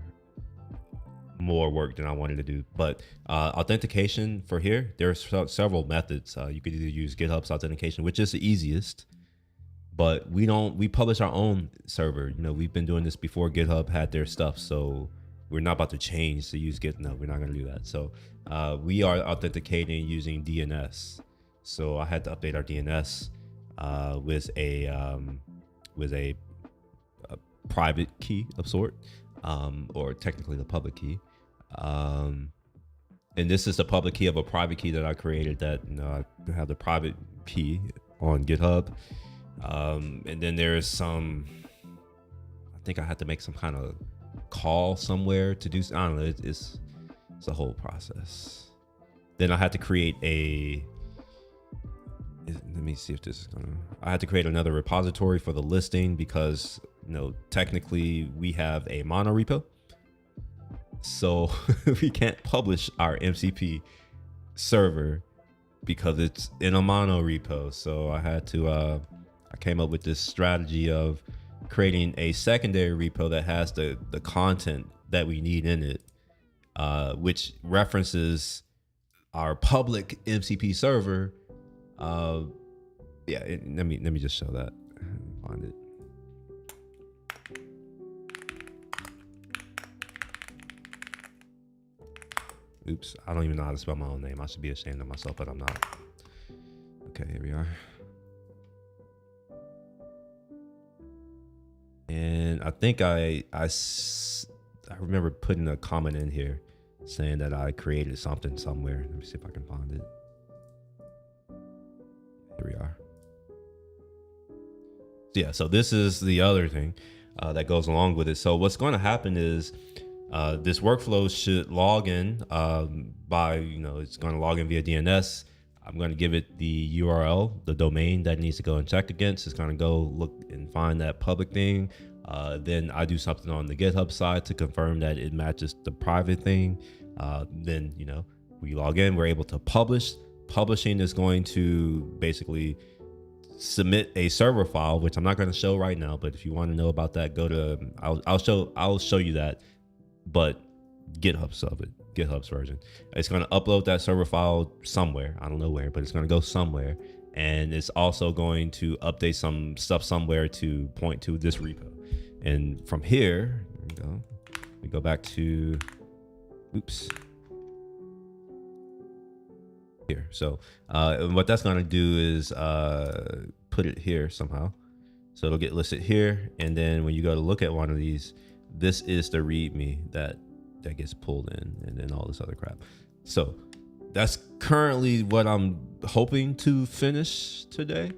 A: work than I wanted to do. But authentication for here, there's several methods. You could either use GitHub's authentication, which is the easiest. but we publish our own server. We've been doing this before GitHub had their stuff, so we're not about to change to use Git. No, we're not going to do that. So we are authenticating using DNS. So I had to update our DNS with a private key of sort, or technically the public key. And this is the public key of a private key that I created that I have the private key on GitHub. And then there's I think I had to make some kind of call somewhere to do, I don't know, it's a whole process. Then I had to create let me see if this is I had to create another repository for the listing because, technically we have a mono repo. So we can't publish our MCP server because it's in a mono repo. So I had to, I came up with this strategy of creating a secondary repo that has the content that we need in it, which references our public MCP server. Let me just show that. Find it. Oops, I don't even know how to spell my own name. I should be ashamed of myself, but I'm not. Okay, here we are. And I think I remember putting a comment in here saying that I created something somewhere. Let me see if I can find it. Here we are. Yeah, so this is the other thing that goes along with it. So what's going to happen is this workflow should log in it's going to log in via DNS. I'm going to give it the URL, the domain that it needs to go and check against. It's going to go look and find that public thing. Then I do something on the GitHub side to confirm that it matches the private thing. Then, we log in, we're able to publish. Publishing is going to basically submit a server file, which I'm not going to show right now, but if you want to know about that, go to, I'll show you that, but GitHub's version. It's going to upload that server file somewhere. I don't know where, but it's going to go somewhere. And it's also going to update some stuff somewhere to point to this repo. And from here, we go back to, here. So what that's going to do is put it here somehow. So it'll get listed here. And then when you go to look at one of these, this is the README that gets pulled in, and then all this other crap. So that's currently what I'm hoping to finish today.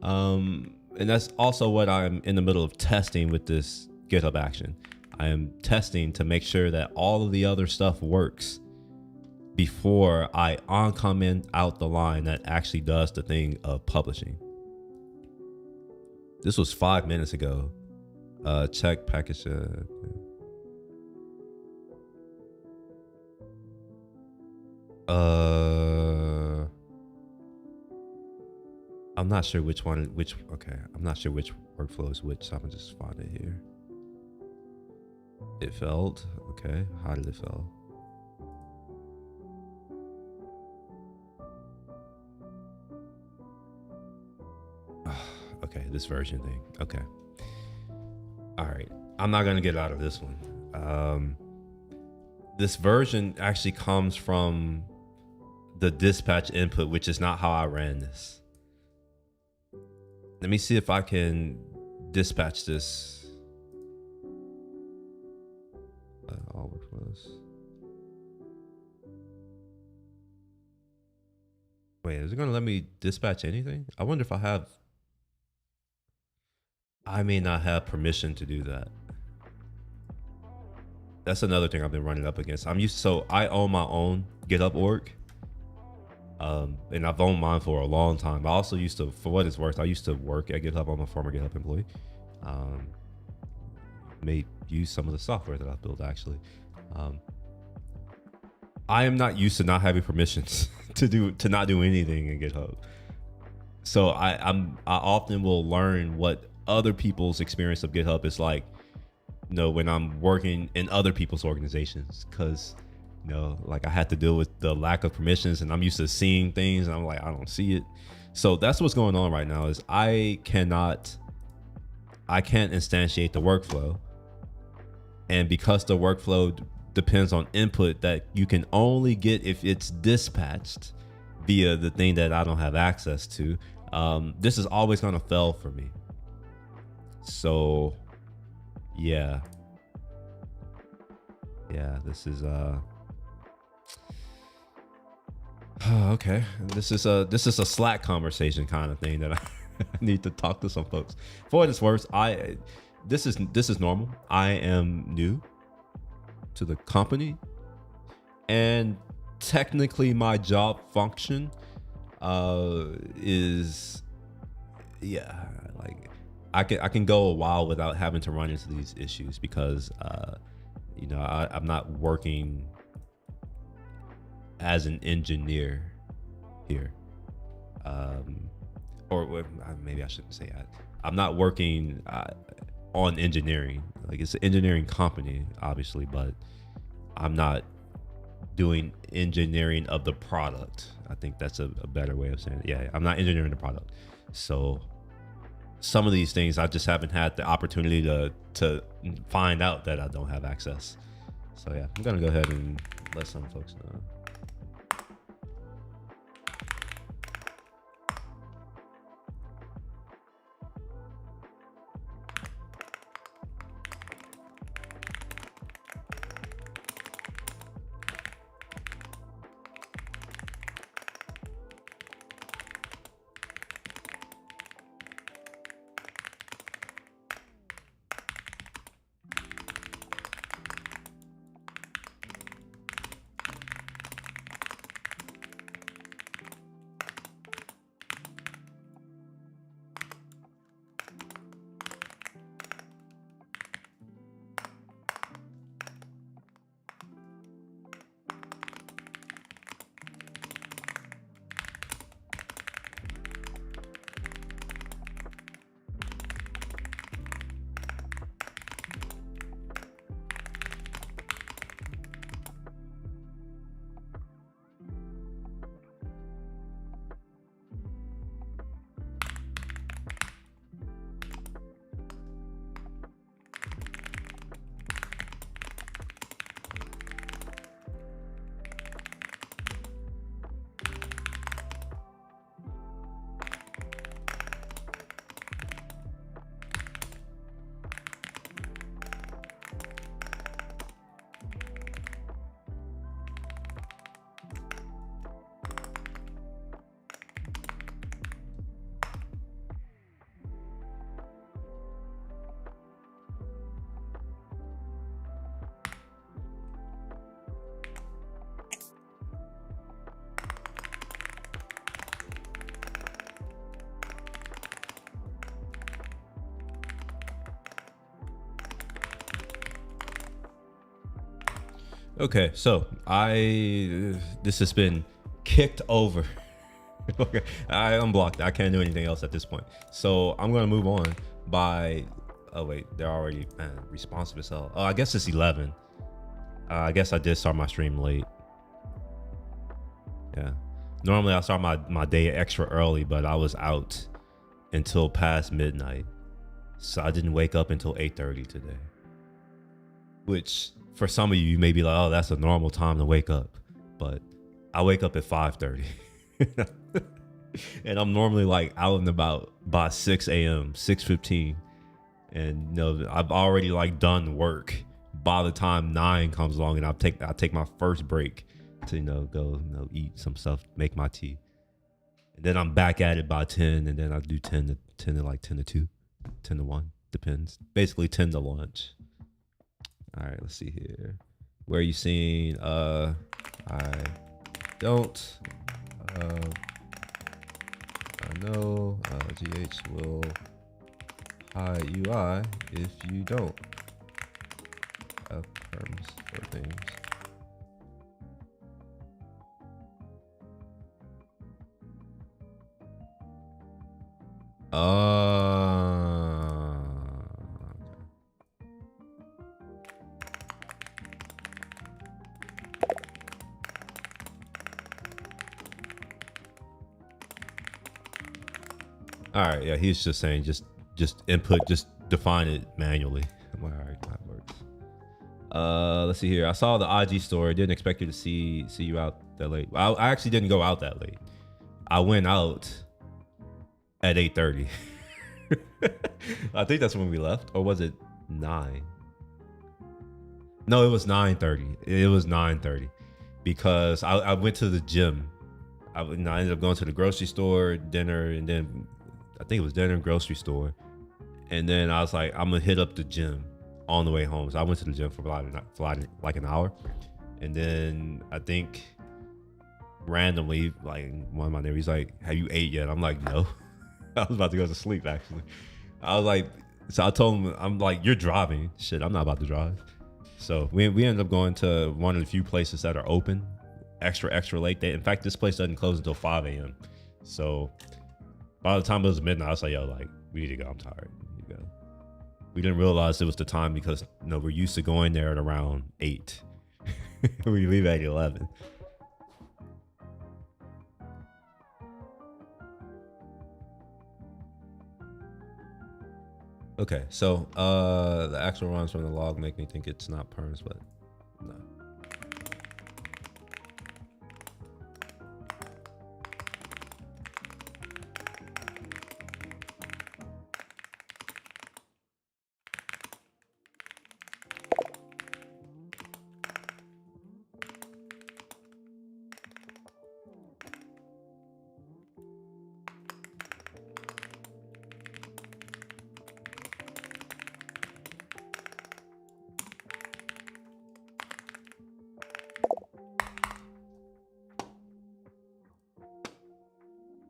A: And that's also what I'm in the middle of testing with this GitHub action. I am testing to make sure that all of the other stuff works before I uncomment out the line that actually does the thing of publishing. This was 5 minutes ago. Check package. I'm not sure which one, okay. I'm not sure which workflow is which, so I'm gonna just find it here. It failed, okay. How did it fail? Okay, this version thing, okay. All right, I'm not gonna get out of this one. This version actually comes from the dispatch input, which is not how I ran this. Let me see if I can dispatch this. All workflows. Wait, is it gonna let me dispatch anything? I wonder if I may not have permission to do that. That's another thing I've been running up against. So I own my own GitHub org. And I've owned mine for a long time. I also used to, for what it's worth, I used to work at GitHub. I'm a former GitHub employee. May use some of the software that I've built actually. I am not used to not having permissions to not do anything in GitHub. So I often will learn what other people's experience of GitHub is like, when I'm working in other people's organizations, because like I had to deal with the lack of permissions, and I'm used to seeing things and I'm like, I don't see it. So that's what's going on right now is I cannot I can't instantiate the workflow. And because the workflow depends on input that you can only get if it's dispatched via the thing that I don't have access to, this is always going to fail for me. So yeah, this is okay. This is a Slack conversation kind of thing that I need to talk to some folks. For what it's worth, this is normal. I am new to the company, and technically my job function is, yeah, like I can go a while without having to run into these issues because I'm not working as an engineer here, or maybe I shouldn't say that. I'm not working on engineering. Like, it's an engineering company, obviously, but I'm not doing engineering of the product. I think that's a better way of saying it. Yeah, I'm not engineering the product. So some of these things I just haven't had the opportunity to find out that I don't have access. So yeah, I'm gonna go ahead and let some folks know. Okay, so this has been kicked over. Okay, I unblocked it. I can't do anything else at this point. So I'm gonna move on by. Oh wait, they're already responsive as hell. Oh, I guess it's 11. I guess I did start my stream late. Yeah, normally I start my day extra early, but I was out until past midnight, so I didn't wake up until 8:30 today. Which, for some of you, you may be like, oh, that's a normal time to wake up. But I wake up at 5:30. And I'm normally like out and about by 6 a.m., 6:15. And I've already like done work by the time 9 comes along, and I take my first break to go eat some stuff, make my tea. And then I'm back at it by 10, and then I do 10 to like 10 to 2, 10 to 1, depends. Basically 10 to lunch. All right, let's see here. Where are you seeing? I don't. I know GH will hide UI if you don't have terms for things. All right, yeah, he's just saying just input, just define it manually. I'm like, all right, that works. Let's see here. I saw the IG story. Didn't expect you to see you out that late. I actually didn't go out that late. I went out at 8:30. I think that's when we left, or was it 9? No, it was 9:30. It was 9:30 because I went to the gym. I ended up going to the grocery store, dinner, and then I think it was dinner, grocery store, and then I was like, I'm gonna hit up the gym on the way home. So I went to the gym for like an hour, and then I think randomly, like one of my neighbors, he's like, "Have you ate yet?" I'm like, "No." I was about to go to sleep actually. I was like, so I told him, I'm like, "You're driving." Shit, I'm not about to drive. So we ended up going to one of the few places that are open extra late. In fact, this place doesn't close until 5 a.m. So by the time it was midnight, I was like, "Yo, like, we need to go. I'm tired." We need to go. We didn't realize it was the time because we're used to going there at around 8. We leave at 11. Okay, so the actual runs from the log make me think it's not perms, but no.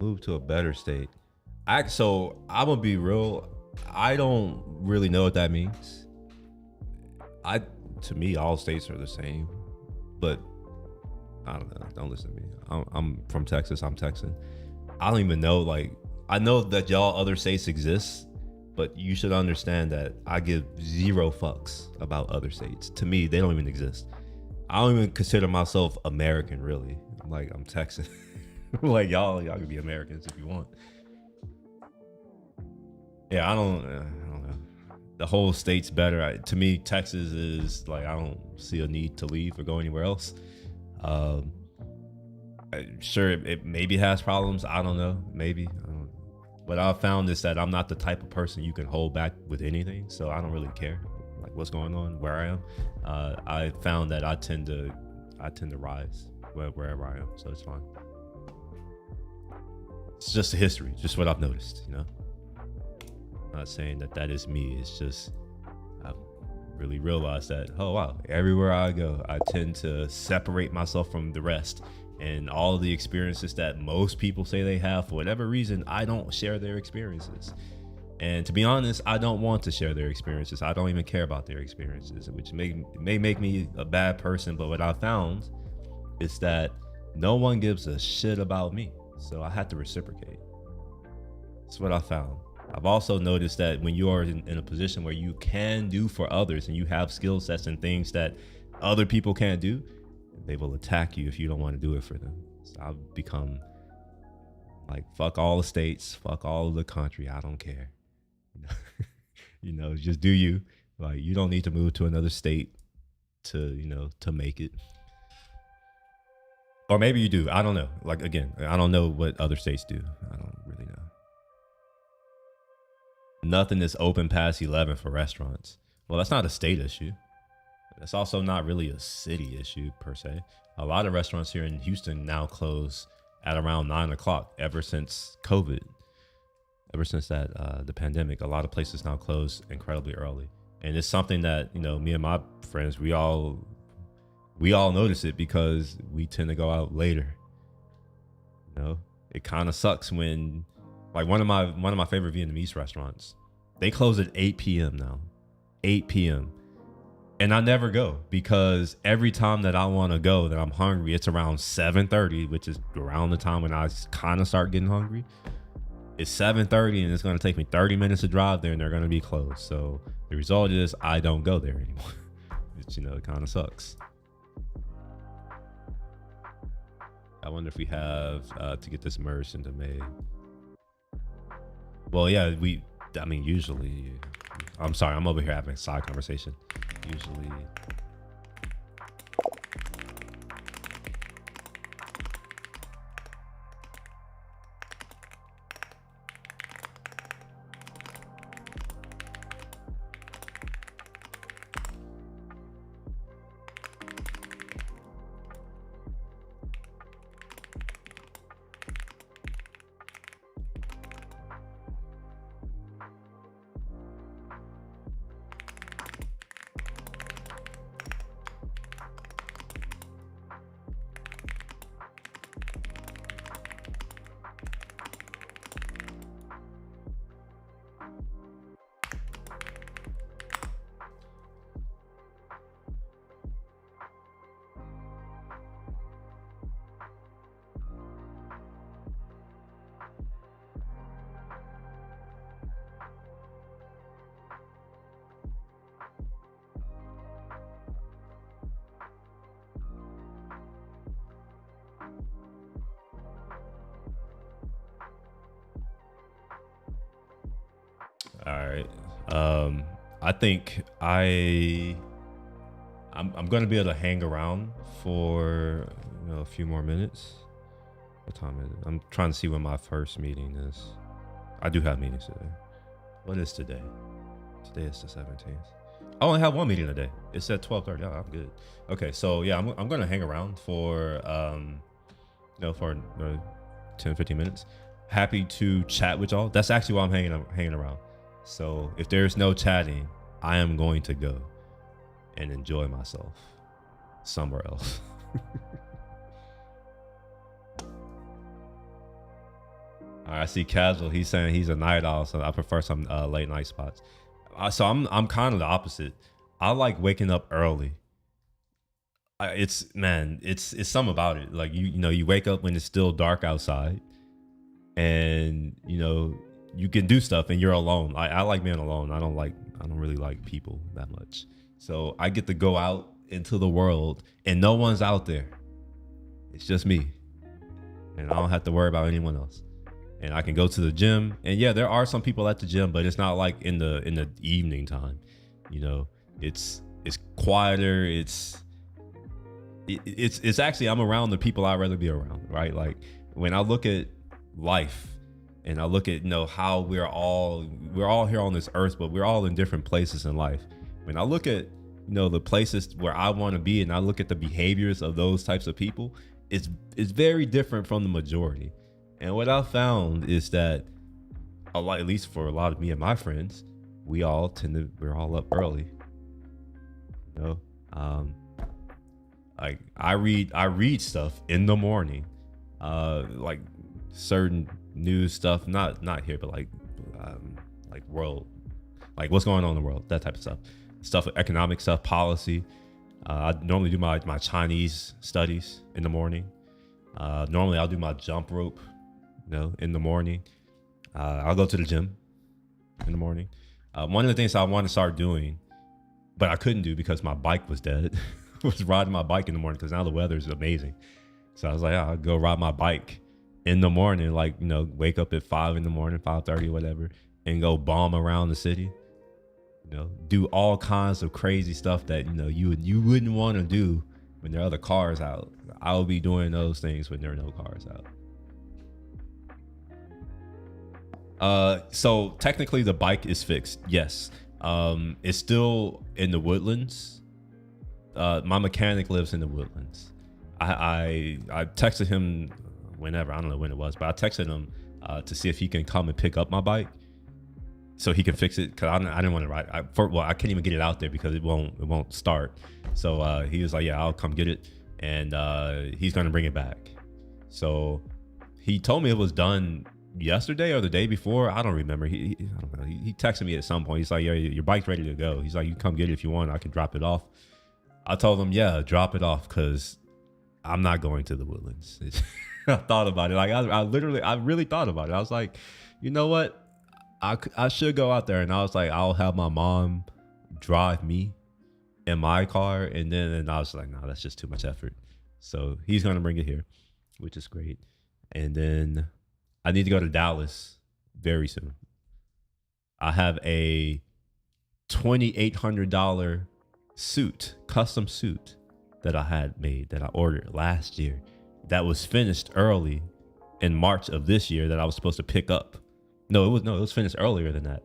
A: Move to a better state. So I'm gonna be real. I don't really know what that means. To me, all states are the same, but I don't know. Don't listen to me. I'm from Texas. I'm Texan. I don't even know. Like, I know that y'all other states exist, but you should understand that I give 0 fucks about other states. To me, they don't even exist. I don't even consider myself American, really. I'm Texan. Like, y'all can be Americans if you want. Yeah, I don't know. The whole state's better. To me, Texas is like, I don't see a need to leave or go anywhere else. Sure, it maybe has problems. I don't know. Maybe. What I've found is that I'm not the type of person you can hold back with anything. So I don't really care like what's going on where I am. I found that I tend to rise wherever I am. So it's fine. It's just a history, just what I've noticed, I'm not saying that is me. It's just I've really realized that, oh wow, everywhere I go, I tend to separate myself from the rest, and all of the experiences that most people say they have, for whatever reason, I don't share their experiences. And to be honest, I don't want to share their experiences. I don't even care about their experiences, which may make me a bad person. But what I found is that no one gives a shit about me. So I had to reciprocate. That's what I found. I've also noticed that when you are in a position where you can do for others and you have skill sets and things that other people can't do, they will attack you if you don't want to do it for them. So I've become like, fuck all the states, fuck all of the country. I don't care. Just do you. Like, you don't need to move to another state to make it. Or maybe you do. I don't know. Like, again, I don't know what other states do. I don't really know. Nothing is open past 11 for restaurants. Well, that's not a state issue. That's also not really a city issue per se. A lot of restaurants here in Houston now close at around 9 o'clock ever since COVID. Ever since that, the pandemic, a lot of places now close incredibly early. And it's something that, me and my friends, we all notice it because we tend to go out later. It kind of sucks when, like, one of my favorite Vietnamese restaurants, they close at 8 p.m. now. 8 p.m. And I never go because every time that I want to go, that I'm hungry, it's around 7:30, which is around the time when I kind of start getting hungry. It's 7:30 and it's going to take me 30 minutes to drive there and they're going to be closed. So the result is I don't go there anymore. Which, it kind of sucks. I wonder if we have to get this merged into May. Well, yeah, usually I'm sorry, I'm over here having a side conversation. Usually. All right. I think I'm gonna be able to hang around for a few more minutes. What time is it? I'm trying to see when my first meeting is. I do have meetings today. What is today? Today is the 17th. I only have one meeting today. It's at 12:30. Oh, I'm good. Okay, so yeah, I'm gonna hang around for for 10, 15 minutes. Happy to chat with y'all. That's actually why I'm hanging around. So if there's no chatting, I am going to go and enjoy myself somewhere else. All right, I see Casual. He's saying he's a night owl, so I prefer some late night spots. So I'm kind of the opposite. I like waking up early. It's something about it. Like you wake up when it's still dark outside, and you can do stuff and you're alone. I like being alone. I don't really like people that much. So I get to go out into the world and no one's out there. It's just me. And I don't have to worry about anyone else. And I can go to the gym. And yeah, there are some people at the gym, but it's not like in the evening time. It's quieter. It's actually, I'm around the people I'd rather be around, right? Like when I look at life, and I look at how we're all here on this earth, but we're all in different places in life. When I look at the places where I want to be, and I look at the behaviors of those types of people, it's very different from the majority. And what I found is that at least for a lot of me and my friends, we're all up early. Like I read stuff in the morning, like certain news stuff, not here, but like world, like what's going on in the world, that type of stuff, economic stuff, policy. I normally do my Chinese studies in the morning. Normally I'll do my jump rope, in the morning. I'll go to the gym in the morning. One of the things I want to start doing, but I couldn't do because my bike was dead, was riding my bike in the morning because now the weather is amazing. So I was like, I'll go ride my bike in the morning, like, wake up at 5 in the morning, 5:30, whatever, and go bomb around the city, do all kinds of crazy stuff that, you wouldn't want to do when there are other cars out. I'll be doing those things when there are no cars out. So technically the bike is fixed. Yes. It's still in the Woodlands. My mechanic lives in the Woodlands. I texted him whenever, I don't know when it was, but I texted him to see if he can come and pick up my bike so he can fix it, because I didn't want to ride. I can't even get it out there because it won't start. So he was like, yeah, I'll come get it, and he's gonna bring it back. So he told me it was done yesterday or the day before. I don't remember. I don't know. He texted me at some point. He's like, yeah, your bike's ready to go. He's like, you come get it if you want. I can drop it off. I told him, yeah, drop it off, because I'm not going to the Woodlands. I thought about it. Like I really thought about it. I was like, you know what? I should go out there. And I was like, I'll have my mom drive me in my car. And I was like, no, that's just too much effort. So he's going to bring it here, which is great. And then I need to go to Dallas very soon. I have a $2,800 suit, custom suit that I had made, that I ordered last year, that was finished early in March of this year, that I was supposed to pick up. No, it was finished earlier than that.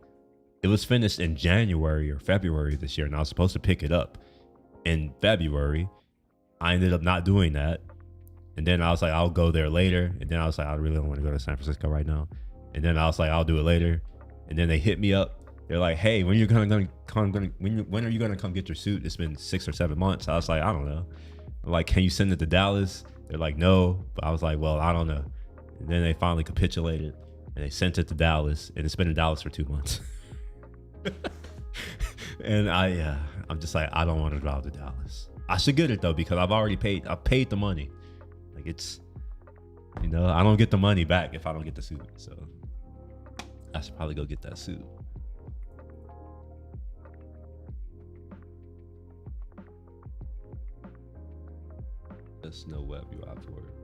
A: It was finished in January or February this year, and I was supposed to pick it up in February. I ended up not doing that. And then I was like, I'll go there later. And then I was like, I really don't want to go to San Francisco right now. And then I was like, I'll do it later. And then they hit me up. They're like, hey, when are you gonna come get your suit? It's been 6 or 7 months. I was like, I don't know. I'm like, can you send it to Dallas? They're like, no. But I was like, well, I don't know. And then they finally capitulated and they sent it to Dallas, and it's been in Dallas for 2 months. And I'm just like, I don't want to drive to Dallas. I should get it though, because I paid the money. Like, it's, I don't get the money back if I don't get the suit. So I should probably go get that suit. There's no web UI for it.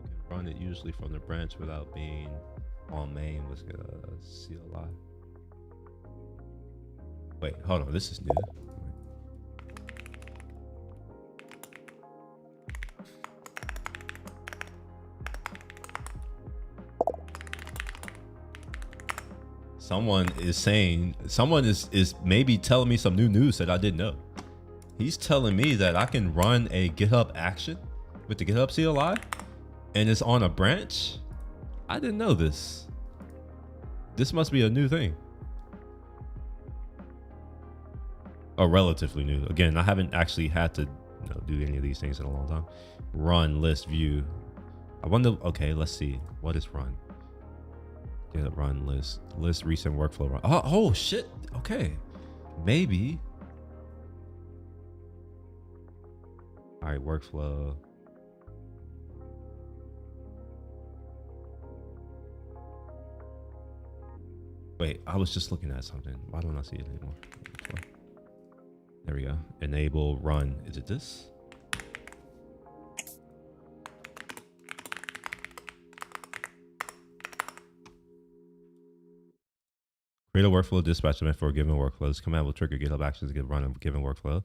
A: You can run it usually from the branch without being on main with CLI. Wait, hold on. This is new. Someone is maybe telling me some new news that I didn't know. He's telling me that I can run a GitHub action with the GitHub CLI and it's on a branch. I didn't know this. This must be a new thing. Or relatively new. Again, I haven't actually had to do any of these things in a long time. Run, list, view. I wonder, okay, let's see. What is run? GitHub run, list recent workflow run. Oh shit. Okay. Maybe. All right, workflow. Wait, I was just looking at something. Why don't I see it anymore? There we go. Enable run. Is it this? Create a workflow dispatch event for a given workflow. This command will trigger GitHub actions to get run a given workflow.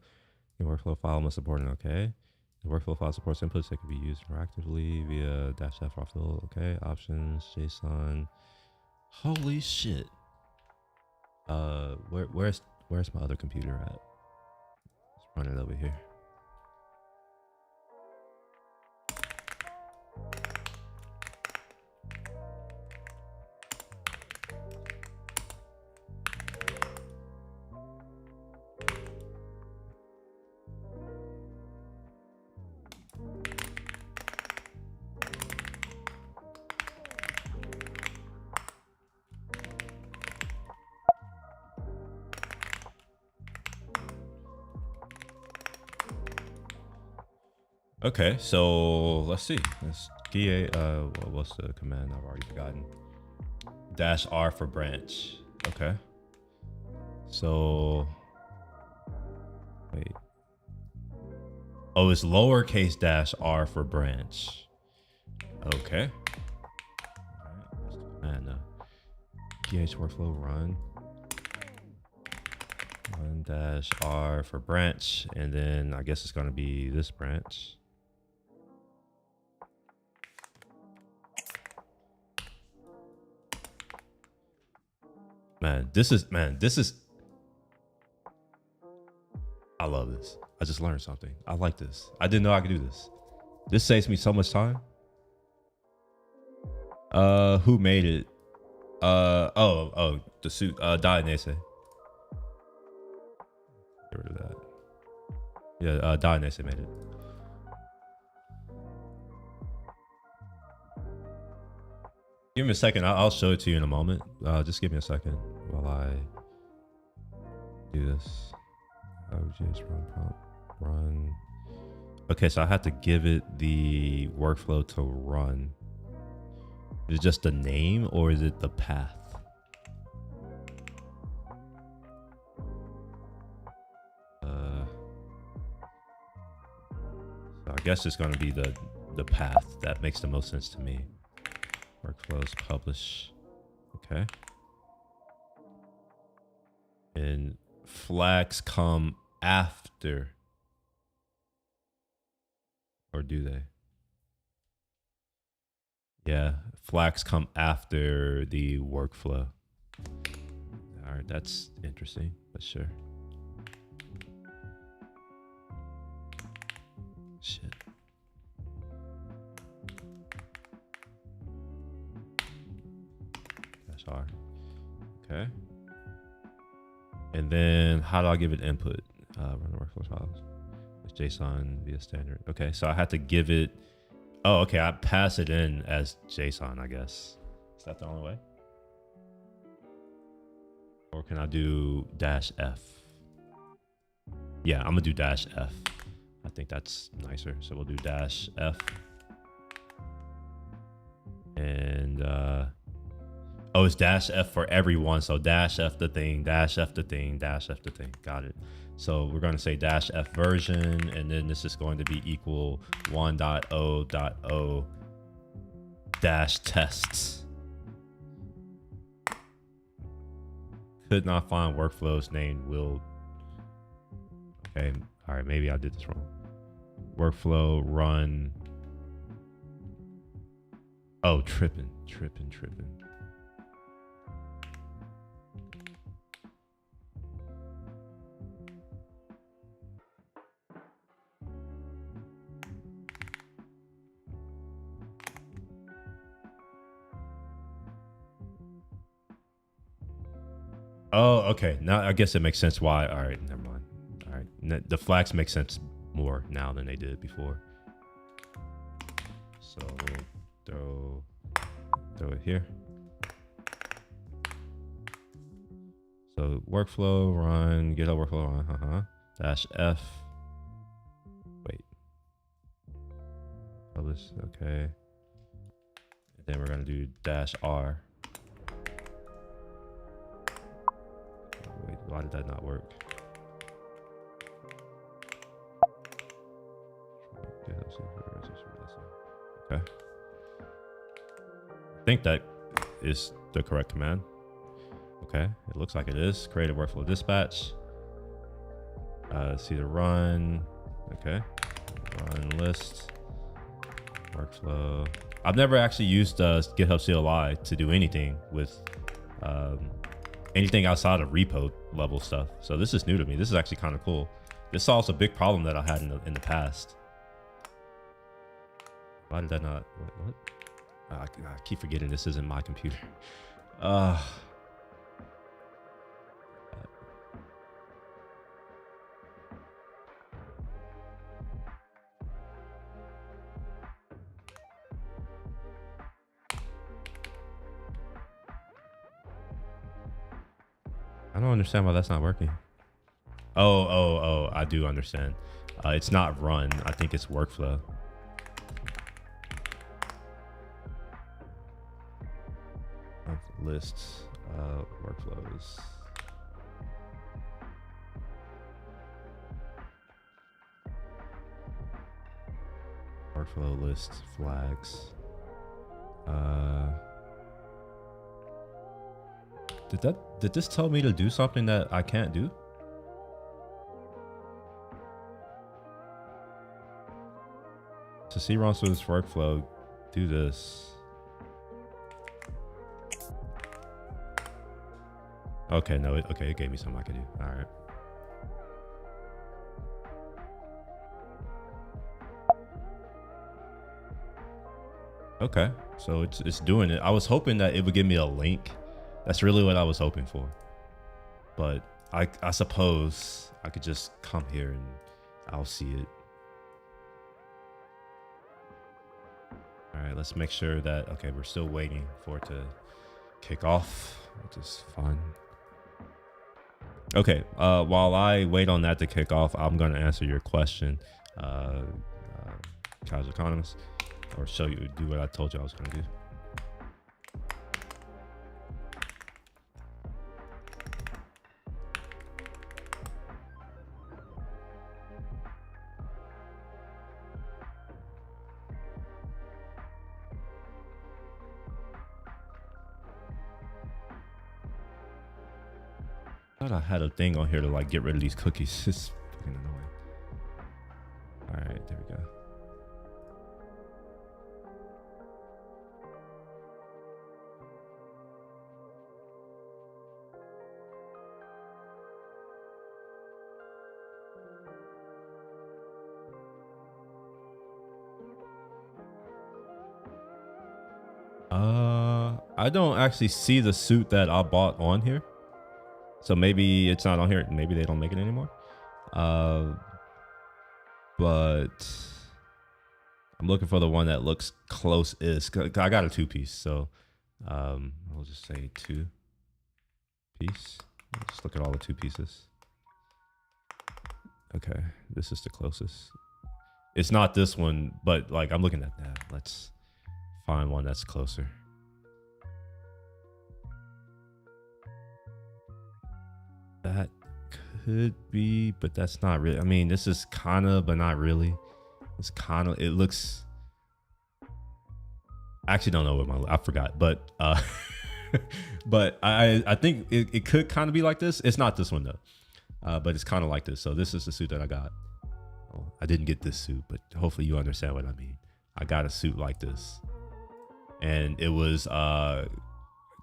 A: The workflow file must support it. Okay. The workflow file supports inputs that can be used interactively via -f raw fill. Okay. Options, JSON. Holy shit. Where's my other computer at? Let's run it over here. Okay, so let's see. Let's what's the command? I've already forgotten. -R for branch. Okay. So wait. Oh, it's lowercase -R for branch. Okay. And ph workflow run. Run -R for branch, and then I guess it's gonna be this branch. Man, this is I love this. I just learned something. I like this. I didn't know I could do this. This saves me so much time. Who made it? The suit. Dainese. Get rid of that. Yeah, Dainese made it. Give me a second. I'll show it to you in a moment. Just give me a second while I do this. OJ's run prompt run. Okay, so I have to give it the workflow to run. Is it just the name or is it the path? So I guess it's gonna be the path that makes the most sense to me. Workflows publish. Okay. And flags come after, or do they? Yeah, flags come after the workflow. All right, that's interesting, but sure. Shit. That's hard. Okay. And then how do I give it input? Run the workflow files. It's JSON via standard. Okay, so I had to give it. Oh, okay. I pass it in as JSON, I guess. Is that the only way? Or can I do -F? Yeah, I'm gonna do -F. I think that's nicer. So we'll do -F. And oh, it's -F for everyone. So -F the thing, -F the thing, -F the thing. Got it. So we're going to say -F version, and then this is going to be equal 1.0.0 -tests. Could not find workflows named will. Okay, all right, maybe I did this wrong. Workflow run. Oh, tripping. Oh, okay. Now I guess it makes sense why. All right, never mind. All right, the flags make sense more now than they did before. So we'll throw it here. So workflow run, GitHub workflow run, -F. Wait. Publish, okay. And then we're gonna do -R. Wait, why did that not work? Okay. I think that is the correct command. Okay, it looks like it is. Create a workflow dispatch. See the run. Okay, run list workflow. I've never actually used GitHub CLI to do anything with anything outside of repo level stuff. So this is new to me. This is actually kind of cool. This solves a big problem that I had in the past. Why did that not? What? I keep forgetting this isn't my computer. I don't understand why that's not working. Oh, I do understand. It's not run. I think it's workflow. Lists, workflows. Workflow list flags. Did this tell me to do something that I can't do? To see runs through this workflow, do this. Okay, no, it gave me something I could do. All right. Okay, so it's doing it. I was hoping that it would give me a link. That's really what I was hoping for. But I suppose I could just come here and I'll see it. All right, let's make sure that, okay, we're still waiting for it to kick off, which is fun. Okay, while I wait on that to kick off, I'm going to answer your question, Casual Economist, or show you, do what I told you I was going to do. thought I had a thing on here to like get rid of these cookies. It's fucking annoying. All right, there we go. I don't actually see the suit that I bought on here. So maybe it's not on here. Maybe they don't make it anymore. But I'm looking for the one that looks close-ish. I got a 2-piece, so I'll just say 2-piece. Let's look at all the 2 pieces. Okay, this is the closest. It's not this one, but like I'm looking at that. Let's find one that's closer. That could be, but that's not really. I mean, this is kind of, but not really. It's kind of, it looks, I actually don't know what I forgot, but but I think it could kind of be like this. It's not this one though, but it's kind of like this. So this is the suit that I got. Oh, I didn't get this suit, but hopefully you understand what I mean. I got a suit like this, and it was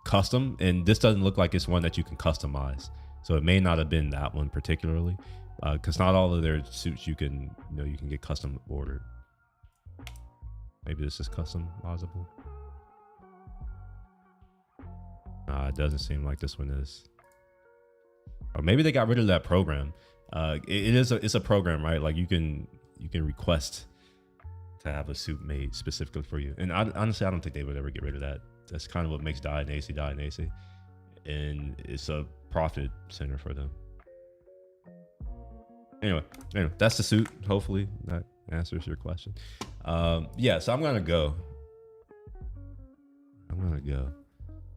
A: custom, and this doesn't look like it's one that you can customize. So it may not have been that one particularly, because not all of their suits you can get custom ordered. Maybe this is customizable. It doesn't seem like this one is. Or maybe they got rid of that program. It's a program, right? Like you can request to have a suit made specifically for you. And honestly, I don't think they would ever get rid of that. That's kind of what makes DieNacy, and it's a profit center for them. Anyway, that's the suit. Hopefully that answers your question. Yeah, so I'm gonna go.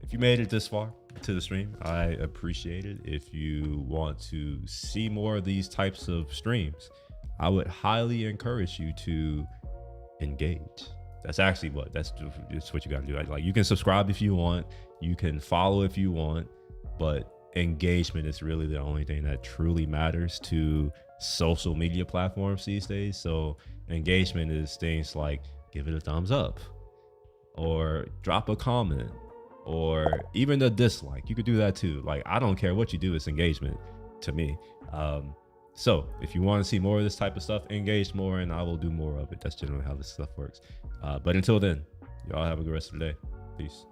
A: If you made it this far to the stream, I appreciate it. If you want to see more of these types of streams, I would highly encourage you to engage. That's actually that's what you got to do. Like, you can subscribe if you want, you can follow if you want, but engagement is really the only thing that truly matters to social media platforms these days. So engagement is things like give it a thumbs up, or drop a comment, or even a dislike. You could do that too. Like, I don't care what you do, it's engagement to me. So if you want to see more of this type of stuff, engage more and I will do more of it. That's generally how this stuff works. But until then, y'all have a good rest of the day. Peace.